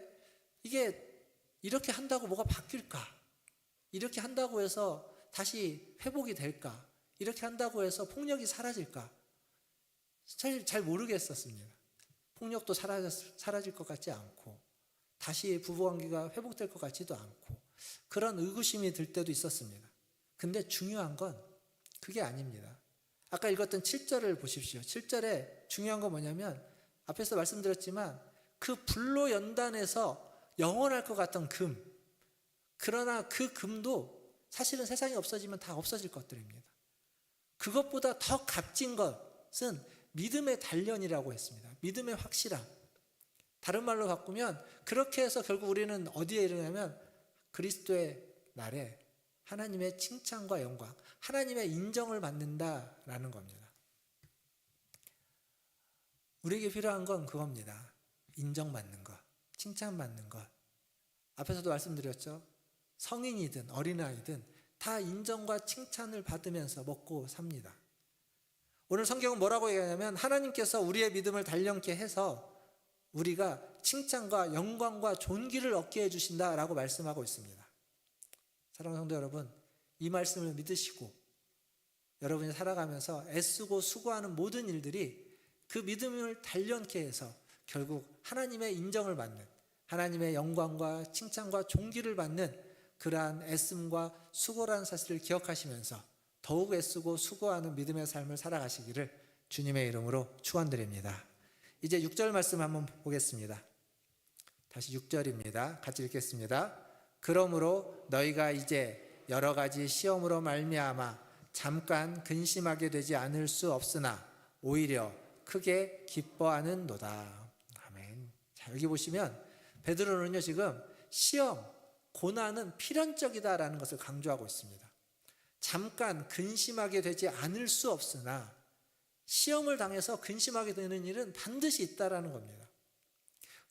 Speaker 2: 이게 이렇게 한다고 뭐가 바뀔까? 이렇게 한다고 해서 다시 회복이 될까? 이렇게 한다고 해서 폭력이 사라질까? 잘 모르겠었습니다. 폭력도 사라질 것 같지 않고, 다시 부부관계가 회복될 것 같지도 않고 그런 의구심이 들 때도 있었습니다. 근데 중요한 건 그게 아닙니다. 아까 읽었던 7절을 보십시오. 7절에 중요한 건 뭐냐면 앞에서 말씀드렸지만 그 불로 연단해서 영원할 것 같던 금, 그러나 그 금도 사실은 세상이 없어지면 다 없어질 것들입니다. 그것보다 더 값진 것은 믿음의 단련이라고 했습니다. 믿음의 확실함. 다른 말로 바꾸면 그렇게 해서 결국 우리는 어디에 이르냐면 그리스도의 날에 하나님의 칭찬과 영광, 하나님의 인정을 받는다라는 겁니다. 우리에게 필요한 건 그겁니다. 인정받는 것, 칭찬받는 것. 앞에서도 말씀드렸죠. 성인이든 어린아이든 다 인정과 칭찬을 받으면서 먹고 삽니다. 오늘 성경은 뭐라고 얘기하냐면 하나님께서 우리의 믿음을 단련케 해서 우리가 칭찬과 영광과 존귀를 얻게 해주신다라고 말씀하고 있습니다. 사랑하는 성도 여러분, 이 말씀을 믿으시고 여러분이 살아가면서 애쓰고 수고하는 모든 일들이 그 믿음을 단련케 해서 결국 하나님의 인정을 받는, 하나님의 영광과 칭찬과 존귀를 받는 그러한 애씀과 수고라는 사실을 기억하시면서 더욱 애쓰고 수고하는 믿음의 삶을 살아가시기를 주님의 이름으로 축원드립니다. 이제 6절 말씀 한번 보겠습니다. 다시 6절입니다. 같이 읽겠습니다. 그러므로 너희가 이제 여러 가지 시험으로 말미암아 잠깐 근심하게 되지 않을 수 없으나 오히려 크게 기뻐하는도다. 아멘. 자, 여기 보시면 베드로는요 지금 시험, 고난은 필연적이다라는 것을 강조하고 있습니다. 잠깐 근심하게 되지 않을 수 없으나 시험을 당해서 근심하게 되는 일은 반드시 있다라는 겁니다.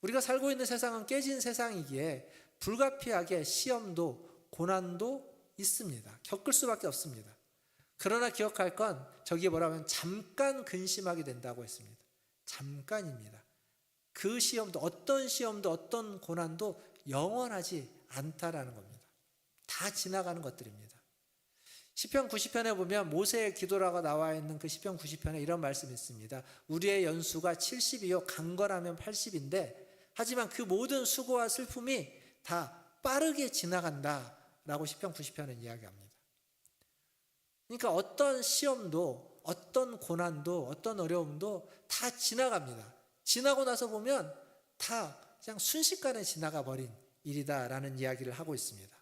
Speaker 2: 우리가 살고 있는 세상은 깨진 세상이기에 불가피하게 시험도 고난도 있습니다. 겪을 수밖에 없습니다. 그러나 기억할 건 저기에 뭐라고 하면 잠깐 근심하게 된다고 했습니다. 잠깐입니다. 그 시험도 어떤 고난도 영원하지 않다라는 겁니다. 다 지나가는 것들입니다. 시편 90편에 보면 모세의 기도라고 나와 있는 그 시편 90편에 이런 말씀이 있습니다. 우리의 연수가 70이요 강건하면 80인데 하지만 그 모든 수고와 슬픔이 다 빠르게 지나간다라고 시편 90편은 이야기합니다. 그러니까 어떤 시험도 어떤 고난도 어떤 어려움도 다 지나갑니다. 지나고 나서 보면 다 그냥 순식간에 지나가 버린 일이다라는 이야기를 하고 있습니다.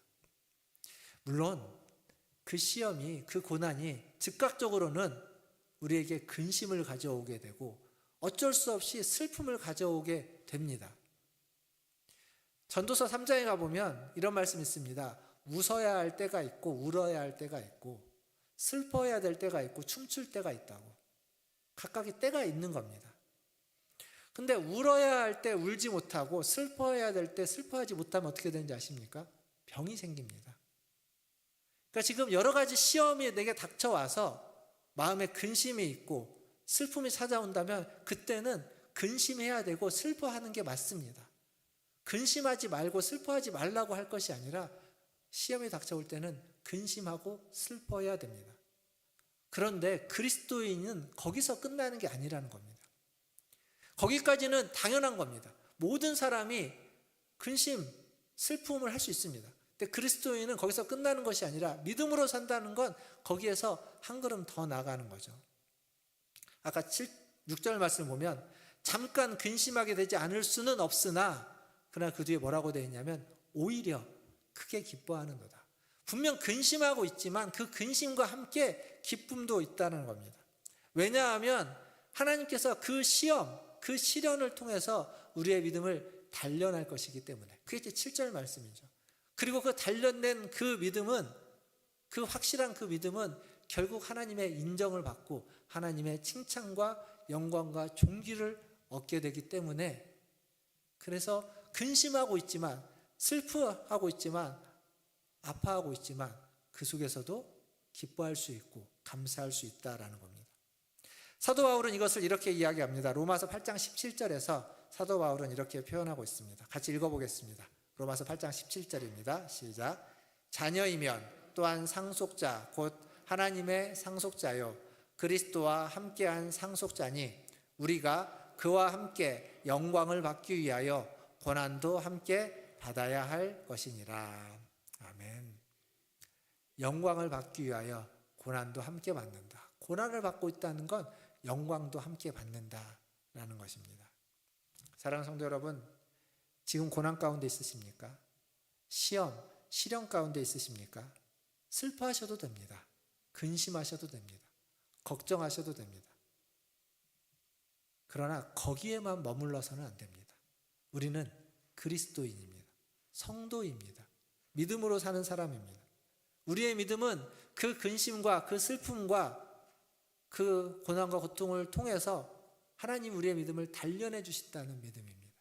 Speaker 2: 물론 그 시험이, 그 고난이 즉각적으로는 우리에게 근심을 가져오게 되고 어쩔 수 없이 슬픔을 가져오게 됩니다. 전도서 3장에 가보면 이런 말씀이 있습니다. 웃어야 할 때가 있고 울어야 할 때가 있고 슬퍼해야 될 때가 있고 춤출 때가 있다고. 각각의 때가 있는 겁니다. 근데 울어야 할 때 울지 못하고 슬퍼해야 될 때 슬퍼하지 못하면 어떻게 되는지 아십니까? 병이 생깁니다. 그러니까 지금 여러 가지 시험이 내게 닥쳐와서 마음에 근심이 있고 슬픔이 찾아온다면 그때는 근심해야 되고 슬퍼하는 게 맞습니다. 근심하지 말고 슬퍼하지 말라고 할 것이 아니라 시험이 닥쳐올 때는 근심하고 슬퍼해야 됩니다. 그런데 그리스도인은 거기서 끝나는 게 아니라는 겁니다. 거기까지는 당연한 겁니다. 모든 사람이 근심, 슬픔을 할 수 있습니다. 근데 그리스도인은 거기서 끝나는 것이 아니라 믿음으로 산다는 건 거기에서 한 걸음 더 나아가는 거죠. 아까 6절 말씀 보면 잠깐 근심하게 되지 않을 수는 없으나 그러나 그 뒤에 뭐라고 되어 있냐면 오히려 크게 기뻐하는도다. 분명 근심하고 있지만 그 근심과 함께 기쁨도 있다는 겁니다. 왜냐하면 하나님께서 그 시험, 그 시련을 통해서 우리의 믿음을 단련할 것이기 때문에. 그게 이제 7절 말씀이죠. 그리고 그 단련된 그 믿음은, 그 확실한 그 믿음은 결국 하나님의 인정을 받고 하나님의 칭찬과 영광과 존귀를 얻게 되기 때문에, 그래서 근심하고 있지만, 슬퍼하고 있지만, 아파하고 있지만 그 속에서도 기뻐할 수 있고 감사할 수 있다라는 겁니다. 사도 바울은 이것을 이렇게 이야기합니다. 로마서 8장 17절에서 사도 바울은 이렇게 표현하고 있습니다. 같이 읽어보겠습니다. 로마서 8장 17절입니다. 시작. 자녀이면 또한 상속자 곧 하나님의 상속자요 그리스도와 함께한 상속자니 우리가 그와 함께 영광을 받기 위하여 고난도 함께 받아야 할 것이니라. 아멘. 영광을 받기 위하여 고난도 함께 받는다. 고난을 받고 있다는 건 영광도 함께 받는다라는 것입니다. 사랑하는 성도 여러분, 지금 고난 가운데 있으십니까? 시험, 시련 가운데 있으십니까? 슬퍼하셔도 됩니다. 근심하셔도 됩니다. 걱정하셔도 됩니다. 그러나 거기에만 머물러서는 안 됩니다. 우리는 그리스도인입니다. 성도입니다. 믿음으로 사는 사람입니다. 우리의 믿음은 그 근심과 그 슬픔과 그 고난과 고통을 통해서 하나님 우리의 믿음을 단련해 주신다는 믿음입니다.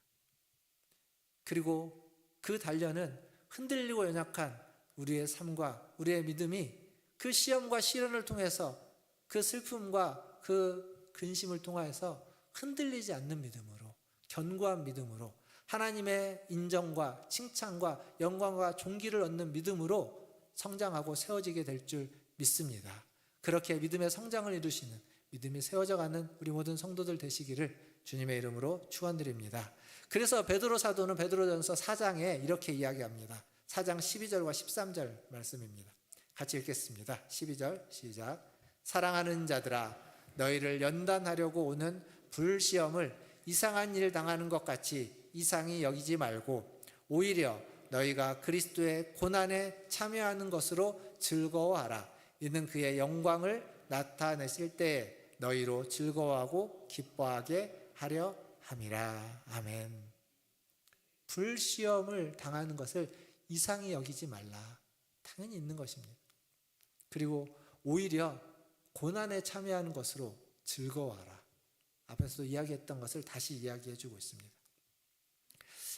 Speaker 2: 그리고 그 단련은 흔들리고 연약한 우리의 삶과 우리의 믿음이 그 시험과 시련을 통해서 그 슬픔과 그 근심을 통해서 흔들리지 않는 믿음으로, 견고한 믿음으로, 하나님의 인정과 칭찬과 영광과 존귀를 얻는 믿음으로 성장하고 세워지게 될 줄 믿습니다. 그렇게 믿음의 성장을 이루시는, 믿음이 세워져가는 우리 모든 성도들 되시기를 주님의 이름으로 축원드립니다. 그래서 베드로 사도는 베드로전서 4장에 이렇게 이야기합니다. 4장 12절과 13절 말씀입니다. 같이 읽겠습니다. 12절 시작. 사랑하는 자들아, 너희를 연단하려고 오는 불시험을 이상한 일 당하는 것 같이 이상히 여기지 말고 오히려 너희가 그리스도의 고난에 참여하는 것으로 즐거워하라. 이는 그의 영광을 나타내실 때에 너희로 즐거워하고 기뻐하게 하려 함이라. 아멘. 불시험을 당하는 것을 이상히 여기지 말라. 당연히 있는 것입니다. 그리고 오히려 고난에 참여하는 것으로 즐거워하라. 앞에서도 이야기했던 것을 다시 이야기해 주고 있습니다.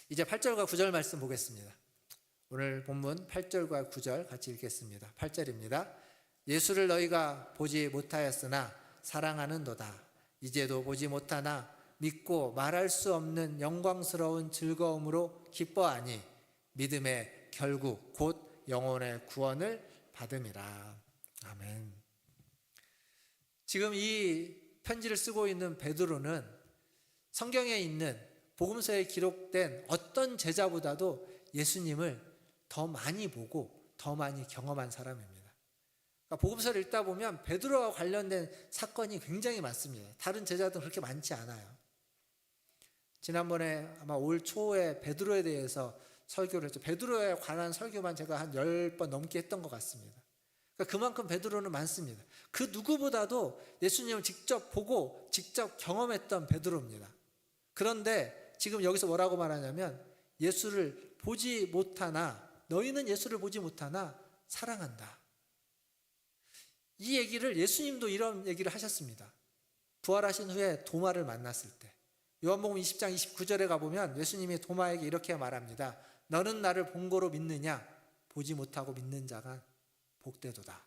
Speaker 2: 이제 8절과 9절 말씀 보겠습니다. 오늘 본문 8절과 9절 같이 읽겠습니다. 8절입니다. 예수를 너희가 보지 못하였으나 사랑하는도다. 이제도 보지 못하나 믿고 말할 수 없는 영광스러운 즐거움으로 기뻐하니 믿음의 결국 곧 영혼의 구원을 받음이라. 아멘. 지금 이 편지를 쓰고 있는 베드로는 성경에 있는 복음서에 기록된 어떤 제자보다도 예수님을 더 많이 보고 더 많이 경험한 사람입니다. 그러니까 복음서를 읽다 보면 베드로와 관련된 사건이 굉장히 많습니다. 다른 제자들은 그렇게 많지 않아요. 지난번에 아마 올 초에 베드로에 대해서 설교를 했죠. 베드로에 관한 설교만 제가 한 10번 넘게 했던 것 같습니다. 그러니까 그만큼 베드로는 많습니다. 그 누구보다도 예수님을 직접 보고 직접 경험했던 베드로입니다. 그런데 지금 여기서 뭐라고 말하냐면 예수를 보지 못하나, 너희는 예수를 보지 못하나 사랑한다. 이 얘기를 예수님도 이런 얘기를 하셨습니다. 부활하신 후에 도마를 만났을 때 요한복음 20장 29절에 가보면 예수님이 도마에게 이렇게 말합니다. 너는 나를 본 거로 믿느냐? 보지 못하고 믿는 자가 복되도다.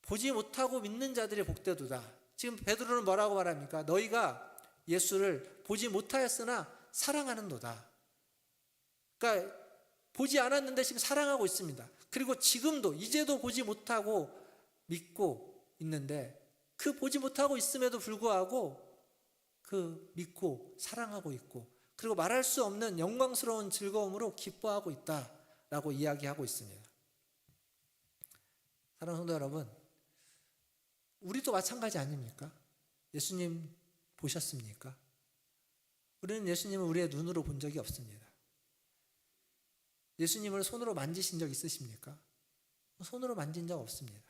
Speaker 2: 보지 못하고 믿는 자들이 복되도다. 지금 베드로는 뭐라고 말합니까? 너희가 예수를 보지 못하였으나 사랑하는도다. 그러니까 보지 않았는데 지금 사랑하고 있습니다. 그리고 지금도 이제도 보지 못하고 믿고 있는데 그 보지 못하고 있음에도 불구하고 그 믿고 사랑하고 있고 그리고 말할 수 없는 영광스러운 즐거움으로 기뻐하고 있다라고 이야기하고 있습니다. 사랑하는 성도 여러분, 우리도 마찬가지 아닙니까? 예수님 보셨습니까? 우리는 예수님을 우리의 눈으로 본 적이 없습니다. 예수님을 손으로 만지신 적 있으십니까? 손으로 만진 적 없습니다.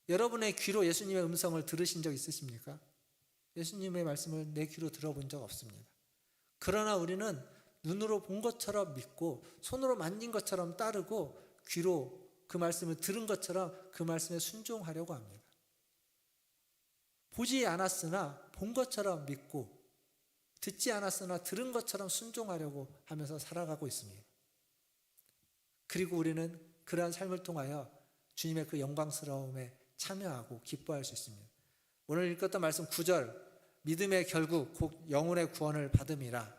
Speaker 2: 여러분의 귀로 예수님의 음성을 들으신 적 있으십니까? 예수님의 말씀을 내 귀로 들어본 적 없습니다. 그러나 우리는 눈으로 본 것처럼 믿고 손으로 만진 것처럼 따르고 귀로 그 말씀을 들은 것처럼 그 말씀에 순종하려고 합니다. 보지 않았으나 본 것처럼 믿고 듣지 않았으나 들은 것처럼 순종하려고 하면서 살아가고 있습니다. 그리고 우리는 그러한 삶을 통하여 주님의 그 영광스러움에 참여하고 기뻐할 수 있습니다. 오늘 읽었던 말씀 9절, 믿음의 결국 곧 영혼의 구원을 받음이라.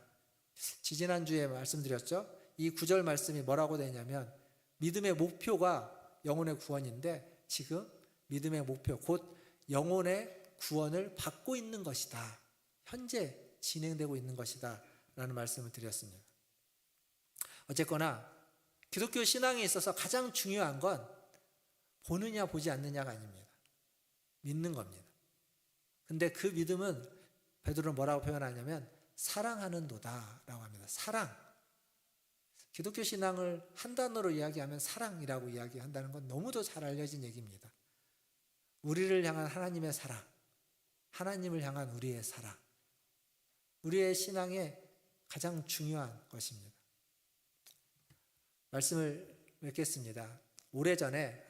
Speaker 2: 지지난주에 말씀드렸죠. 이 9절 말씀이 뭐라고 되냐면 믿음의 목표가 영혼의 구원인데 지금 믿음의 목표 곧 영혼의 구원을 받고 있는 것이다. 현재 진행되고 있는 것이다 라는 말씀을 드렸습니다. 어쨌거나 기독교 신앙에 있어서 가장 중요한 건 보느냐 보지 않느냐가 아닙니다. 믿는 겁니다. 근데 그 믿음은 베드로는 뭐라고 표현하냐면 사랑하는도다 라고 합니다. 사랑. 기독교 신앙을 한 단어로 이야기하면 사랑이라고 이야기한다는 건 너무도 잘 알려진 얘기입니다. 우리를 향한 하나님의 사랑, 하나님을 향한 우리의 사랑, 우리의 신앙의 가장 중요한 것입니다. 말씀을 맺겠습니다. 오래전에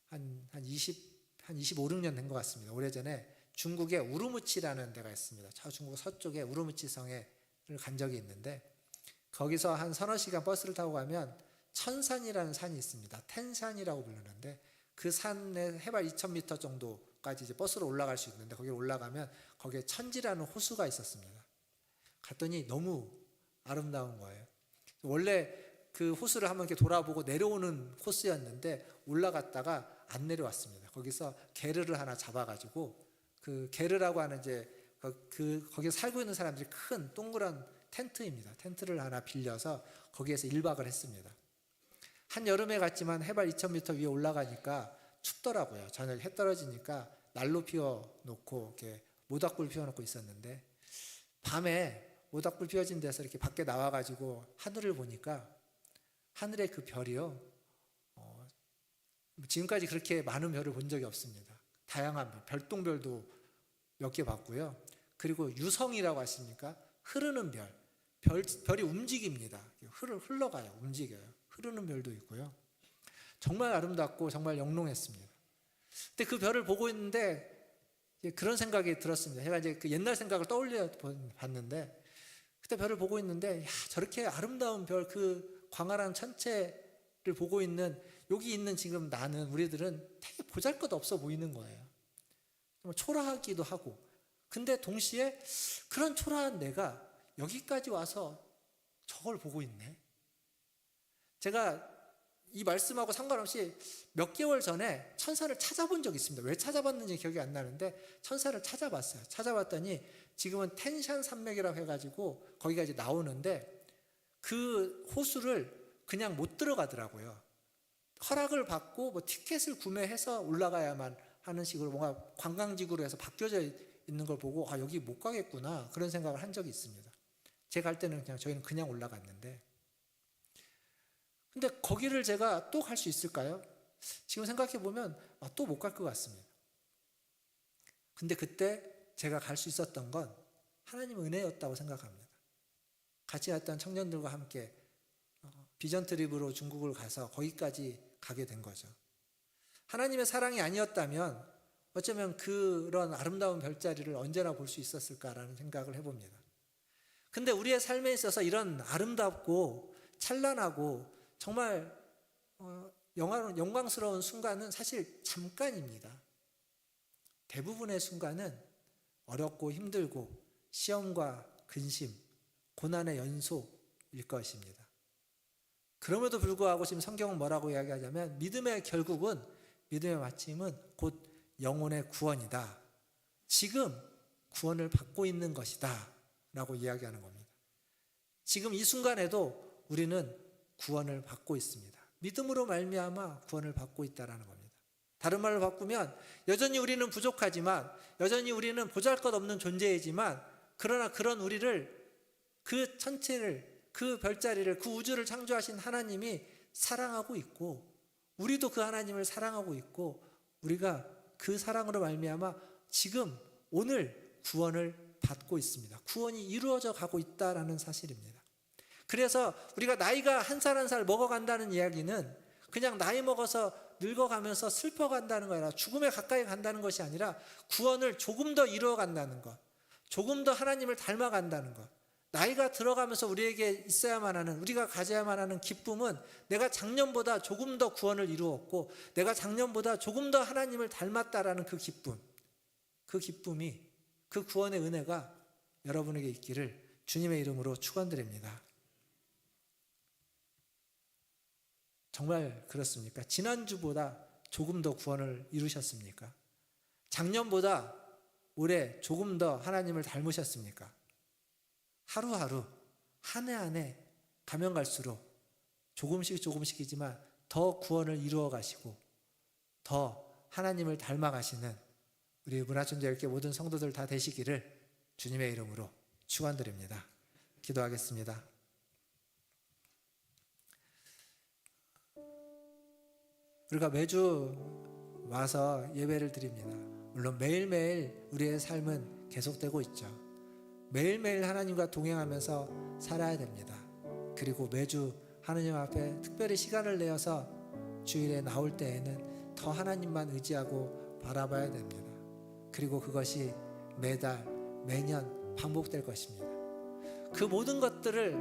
Speaker 2: 한 25, 6년 된 것 같습니다. 오래전에 중국의 우르무치라는 데가 있습니다. 중국 서쪽에 우르무치 성에 간 적이 있는데 거기서 한 서너 시간 버스를 타고 가면 천산이라는 산이 있습니다. 텐산이라고 부르는데 그 산에 해발 2000m 정도까지 이제 버스로 올라갈 수 있는데 거기 올라가면 거기에 천지라는 호수가 있었습니다. 갔더니 너무 아름다운 거예요. 원래 그 호수를 한번 이렇게 돌아보고 내려오는 코스였는데 올라갔다가 안 내려왔습니다. 거기서 게르를 하나 잡아가지고 그 게르라고 하는 이제 거기에 살고 있는 사람들이 큰 동그란 텐트입니다. 텐트를 하나 빌려서 거기에서 1박을 했습니다. 한여름에 갔지만 해발 2000m 위에 올라가니까 춥더라고요. 저녁 해 떨어지니까 난로 피워놓고 이렇게 모닥불 피워놓고 있었는데 밤에 모닥불 피워진 데서 이렇게 밖에 나와가지고 하늘을 보니까 하늘의 그 별이요. 지금까지 그렇게 많은 별을 본 적이 없습니다. 다양한 별, 별똥별도 몇 개 봤고요. 그리고 유성이라고 하십니까? 흐르는 별. 별이 움직입니다. 흘러가요. 움직여요. 흐르는 별도 있고요. 정말 아름답고 정말 영롱했습니다. 근데 그 별을 보고 있는데 그런 생각이 들었습니다. 제가 이제 그 옛날 생각을 떠올려 봤는데 그때 별을 보고 있는데 저렇게 아름다운 별, 그 광활한 천체를 보고 있는 여기 있는 지금 나는 우리들은 되게 보잘것없어 보이는 거예요. 초라하기도 하고. 근데 동시에 그런 초라한 내가 여기까지 와서 저걸 보고 있네. 제가 이 말씀하고 상관없이 몇 개월 전에 천사를 찾아본 적이 있습니다. 왜 찾아봤는지 기억이 안 나는데 천사를 찾아봤어요. 찾아봤더니 지금은 텐샨 산맥이라고 해가지고 거기가 이제 나오는데 그 호수를 그냥 못 들어가더라고요. 허락을 받고 뭐 티켓을 구매해서 올라가야만 하는 식으로 뭔가 관광지구로 해서 바뀌어져 있는 걸 보고 여기 못 가겠구나 그런 생각을 한 적이 있습니다. 제가 갈 때는 저희는 그냥 올라갔는데 근데 거기를 제가 또 갈 수 있을까요? 지금 생각해 보면 또 못 갈 것 같습니다. 근데 그때 제가 갈 수 있었던 건 하나님의 은혜였다고 생각합니다. 같이 갔던 청년들과 함께 비전 트립으로 중국을 가서 거기까지 가게 된 거죠. 하나님의 사랑이 아니었다면 어쩌면 그런 아름다운 별자리를 언제나 볼 수 있었을까라는 생각을 해봅니다. 근데 우리의 삶에 있어서 이런 아름답고 찬란하고 정말 영광스러운 순간은 사실 잠깐입니다. 대부분의 순간은 어렵고 힘들고 시험과 근심, 고난의 연속일 것입니다. 그럼에도 불구하고 지금 성경은 뭐라고 이야기하냐면 믿음의 결국은, 믿음의 마침은 곧 영혼의 구원이다. 지금 구원을 받고 있는 것이다 라고 이야기하는 겁니다. 지금 이 순간에도 우리는 구원을 받고 있습니다. 믿음으로 말미암아 구원을 받고 있다는 겁니다. 다른 말로 바꾸면 여전히 우리는 부족하지만, 여전히 우리는 보잘것없는 존재이지만, 그러나 그런 우리를, 그 천체를, 그 별자리를, 그 우주를 창조하신 하나님이 사랑하고 있고, 우리도 그 하나님을 사랑하고 있고, 우리가 그 사랑으로 말미암아 지금 오늘 구원을 받고 있습니다. 구원이 이루어져 가고 있다라는 사실입니다. 그래서 우리가 나이가 한 살 한 살 먹어간다는 이야기는 그냥 나이 먹어서 늙어가면서 슬퍼간다는 거 아니라 죽음에 가까이 간다는 것이 아니라 구원을 조금 더 이루어간다는 것, 조금 더 하나님을 닮아간다는 것. 나이가 들어가면서 우리에게 있어야만 하는, 우리가 가져야만 하는 기쁨은 내가 작년보다 조금 더 구원을 이루었고 내가 작년보다 조금 더 하나님을 닮았다라는 그 기쁨, 그 기쁨이, 그 구원의 은혜가 여러분에게 있기를 주님의 이름으로 축원드립니다. 정말 그렇습니까? 지난주보다 조금 더 구원을 이루셨습니까? 작년보다 올해 조금 더 하나님을 닮으셨습니까? 하루하루 한 해 한 해 가면 갈수록 조금씩이지만 더 구원을 이루어 가시고 더 하나님을 닮아 가시는 우리 문화천지 10개 모든 성도들 다 되시기를 주님의 이름으로 축원드립니다. 기도하겠습니다. 우리가 매주 와서 예배를 드립니다. 물론 매일매일 우리의 삶은 계속되고 있죠. 매일매일 하나님과 동행하면서 살아야 됩니다. 그리고 매주 하나님 앞에 특별히 시간을 내어서 주일에 나올 때에는 더 하나님만 의지하고 바라봐야 됩니다. 그리고 그것이 매달 매년 반복될 것입니다. 그 모든 것들을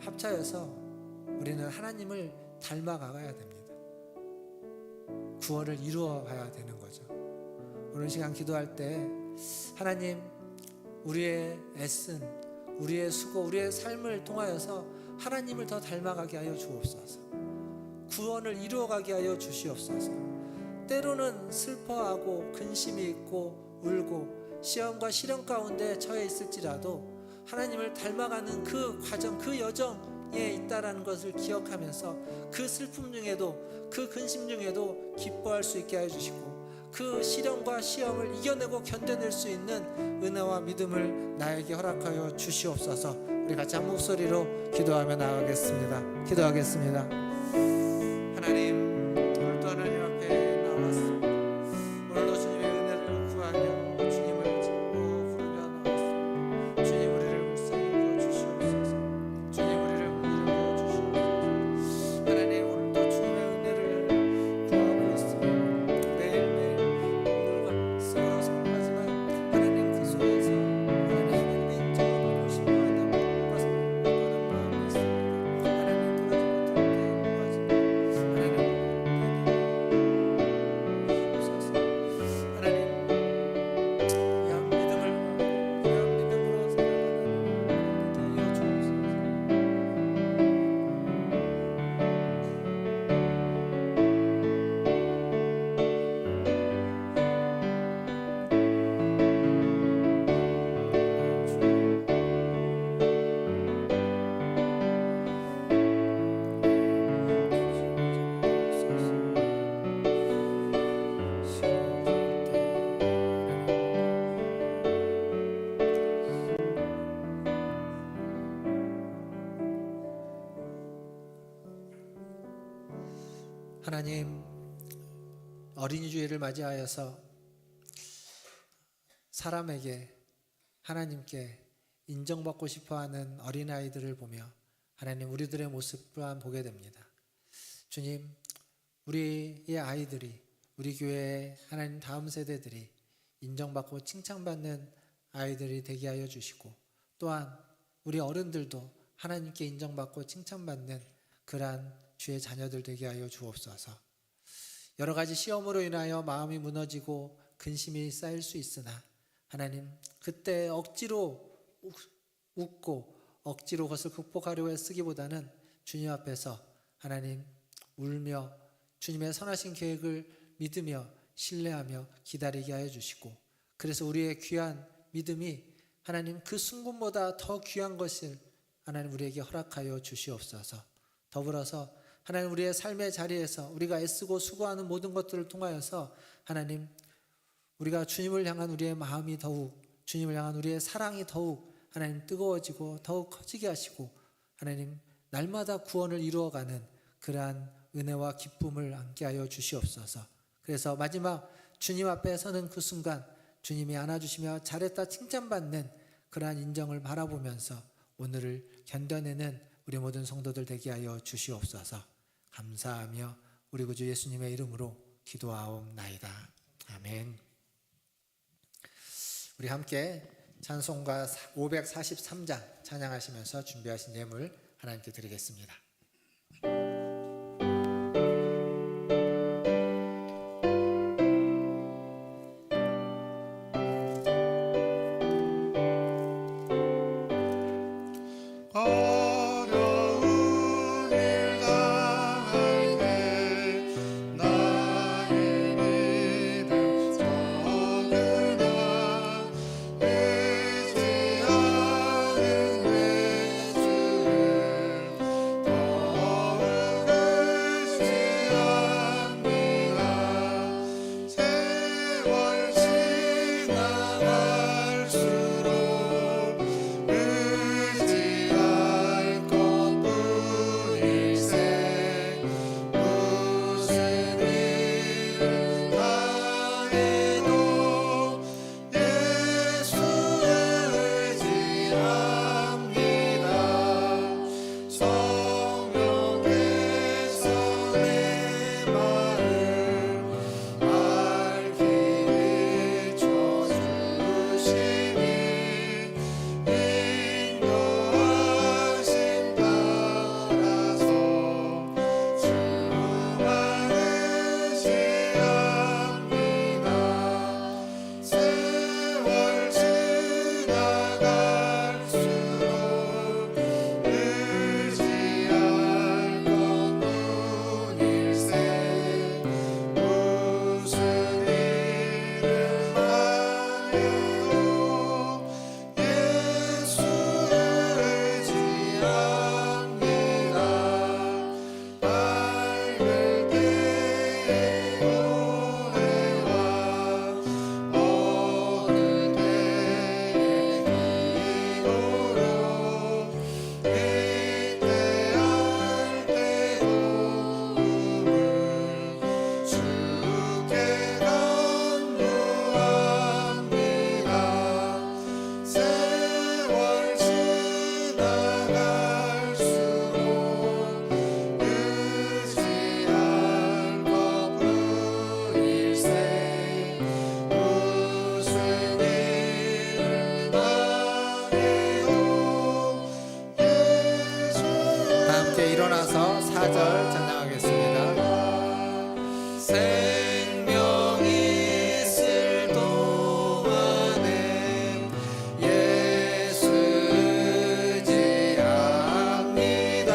Speaker 2: 합쳐서 우리는 하나님을 닮아가야 됩니다. 구원을 이루어 가야 되는 거죠. 오늘 시간 기도할 때 하나님, 우리의 애쓴, 우리의 수고, 우리의 삶을 통하여서 하나님을 더 닮아가게 하여 주옵소서. 구원을 이루어가게 하여 주시옵소서. 때로는 슬퍼하고 근심이 있고 울고 시험과 시련 가운데 처해 있을지라도 하나님을 닮아가는 그 과정, 그 여정에 있다라는 것을 기억하면서 그 슬픔 중에도, 그 근심 중에도 기뻐할 수 있게 해주시고 그 시련과 시험을 이겨내고 견뎌낼 수 있는 은혜와 믿음을 나에게 허락하여 주시옵소서. 우리 같이 한 목소리로 기도하며 나아가겠습니다. 기도하겠습니다. 하나님, 오늘도 하나님 앞에 나왔습니다. 오늘도 주님의 은혜를 구하며 주님을 부르며 나왔습니다. 주님, 우리를 불쌍히 여겨주시옵소서. 주님, 우리를 긍휼히 여겨주시옵소서. 하나님, 오늘도 주님의 은혜를 구하고 있습니다. 매일매일 눈물과 쓰고 성공하지만 하나님 그 속에서 하나님의 인정을 싶어 한다는 마음이 있습니다. 하나님, 그러지 못할 때 하나님, 어린이 주일을 맞이하여서 사람에게, 하나님께 인정받고 싶어하는 어린아이들을 보며 하나님, 우리들의 모습 또한 보게 됩니다. 주님, 우리의 아이들이, 우리 교회의 하나님 다음 세대들이 인정받고 칭찬받는 아이들이 되게 하여 주시고, 또한 우리 어른들도 하나님께 인정받고 칭찬받는 그러한 주의 자녀들 되게 하여 주옵소서. 여러 가지 시험으로 인하여 마음이 무너지고 근심이 쌓일 수 있으나 하나님, 그때 억지로 웃고 억지로 그것을 극복하려고 애쓰기보다는 주님 앞에서 하나님 울며 주님의 선하신 계획을 믿으며 신뢰하며 기다리게 하여 주시고, 그래서 우리의 귀한 믿음이 하나님 그 순금보다 더 귀한 것을 하나님 우리에게 허락하여 주시옵소서. 더불어서 하나님, 우리의 삶의 자리에서 우리가 애쓰고 수고하는 모든 것들을 통하여서 하나님, 우리가 주님을 향한 우리의 마음이 더욱, 주님을 향한 우리의 사랑이 더욱 하나님 뜨거워지고 더욱 커지게 하시고 하나님, 날마다 구원을 이루어가는 그러한 은혜와 기쁨을 함께 하여 주시옵소서. 그래서 마지막 주님 앞에 서는 그 순간 주님이 안아주시며 잘했다 칭찬받는 그러한 인정을 바라보면서 오늘을 견뎌내는 우리 모든 성도들 되게 하여 주시옵소서. 감사하며 우리 구주 예수님의 이름으로 기도하옵나이다. 아멘. 우리 함께 찬송가 543장 찬양하시면서 준비하신 예물 하나님께 드리겠습니다.
Speaker 1: 의지하는
Speaker 2: 함께 일어나서 4절 찬양하겠습니다. 생명이 있을 동안에 예수 의지합니다.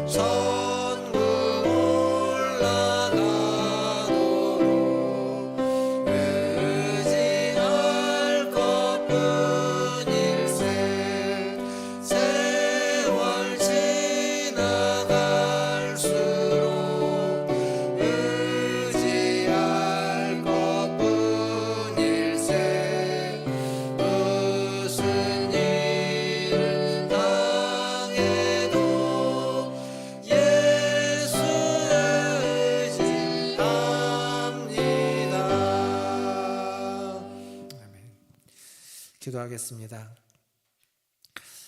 Speaker 2: 천국 올라가도록 의지할 것뿐일세. 세월 지나갈수록 의지할 것뿐일세. 무슨 일을 당해도 예수 의지합니다. 아멘. 기도하겠습니다.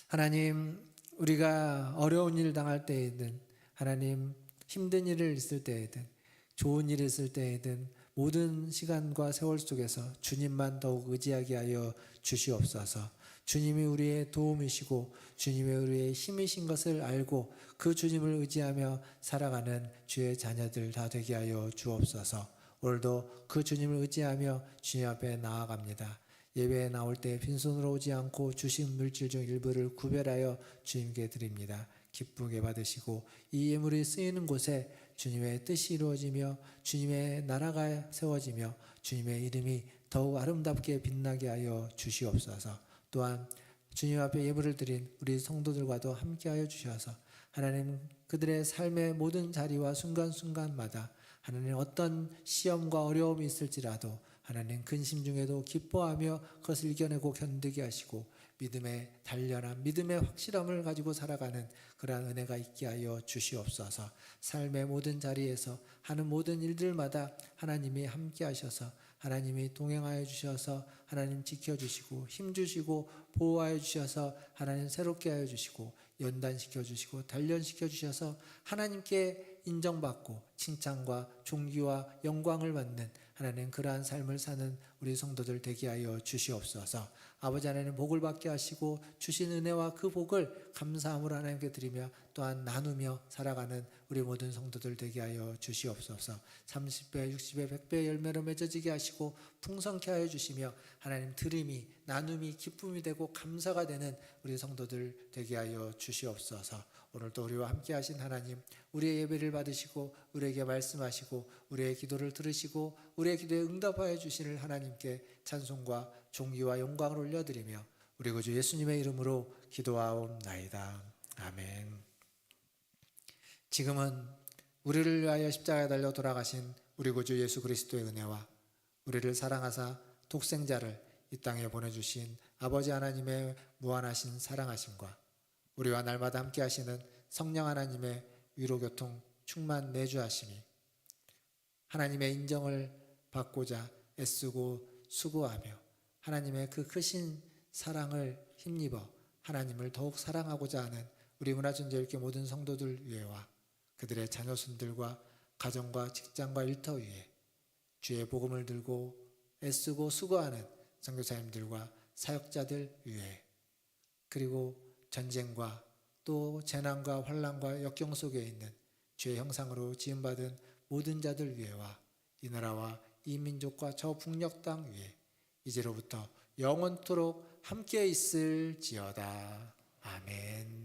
Speaker 2: 하나님, 우리가 어려운 일 당할 때에든, 하나님 힘든 일을 있을 때에든, 좋은 일이 있을 때에든 모든 시간과 세월 속에서 주님만 더욱 의지하게 하여 주시옵소서. 주님이 우리의 도움이시고 주님이 우리의 힘이신 것을 알고 그 주님을 의지하며 살아가는 주의 자녀들 다 되게 하여 주옵소서. 오늘도 그 주님을 의지하며 주님 앞에 나아갑니다. 예배에 나올 때 빈손으로 오지 않고 주신 물질 중 일부를 구별하여 주님께 드립니다. 기쁘게 받으시고 이 예물이 쓰이는 곳에 주님의 뜻이 이루어지며 주님의 나라가 세워지며 주님의 이름이 더욱 아름답게 빛나게 하여 주시옵소서. 또한 주님 앞에 예물을 드린 우리 성도들과도 함께하여 주셔서 하나님 그들의 삶의 모든 자리와 순간순간마다 하나님 어떤 시험과 어려움이 있을지라도 하나님 근심 중에도 기뻐하며 그것을 이겨내고 견디게 하시고 믿음의 단련함, 믿음의 확실함을 가지고 살아가는 그러한 은혜가 있게 하여 주시옵소서. 삶의 모든 자리에서 하는 모든 일들마다 하나님이 함께 하셔서 하나님이 동행하여 주셔서 하나님 지켜주시고 힘주시고 보호하여 주셔서 하나님 새롭게 하여 주시고 연단시켜 주시고 단련시켜 주셔서 하나님께 인정받고 칭찬과 존귀와 영광을 받는 하나님 그러한 삶을 사는 우리 성도들 되게 하여 주시옵소서. 아버지 하나님 복을 받게 하시고 주신 은혜와 그 복을 감사함으로 하나님께 드리며 또한 나누며 살아가는 우리 모든 성도들 되게 하여 주시옵소서. 30배, 60배, 100배 열매로 맺어지게 하시고 풍성케 하여 주시며 하나님 드림이 나눔이 기쁨이 되고 감사가 되는 우리 성도들 되게 하여 주시옵소서. 오늘도 우리와 함께 하신 하나님, 우리의 예배를 받으시고 우리에게 말씀하시고 우리의 기도를 들으시고 우리의 기도에 응답하여 주시는 하나님께 찬송과 존귀와 영광을 올려드리며 우리 구주 예수님의 이름으로 기도하옵나이다. 아멘. 지금은 우리를 위하여 십자가에 달려 돌아가신 우리 구주 예수 그리스도의 은혜와 우리를 사랑하사 독생자를 이 땅에 보내주신 아버지 하나님의 무한하신 사랑하심과 우리와 날마다 함께 하시는 성령 하나님의 위로교통 충만 내주하심이 하나님의 인정을 받고자 애쓰고 수고하며 하나님의 그 크신 사랑을 힘입어 하나님을 더욱 사랑하고자 하는 우리 문화전제일교 모든 성도들 위에와 그들의 자녀손들과 가정과 직장과 일터 위에 주의 복음을 들고 애쓰고 수고하는 선교사님들과 사역자들 위에 그리고 전쟁과 또 재난과 환난과 역경 속에 있는 죄의 형상으로 지음받은 모든 자들 위에와 이 나라와 이 민족과 저 북녘 땅 위에 이제로부터 영원토록 함께 있을지어다. 아멘.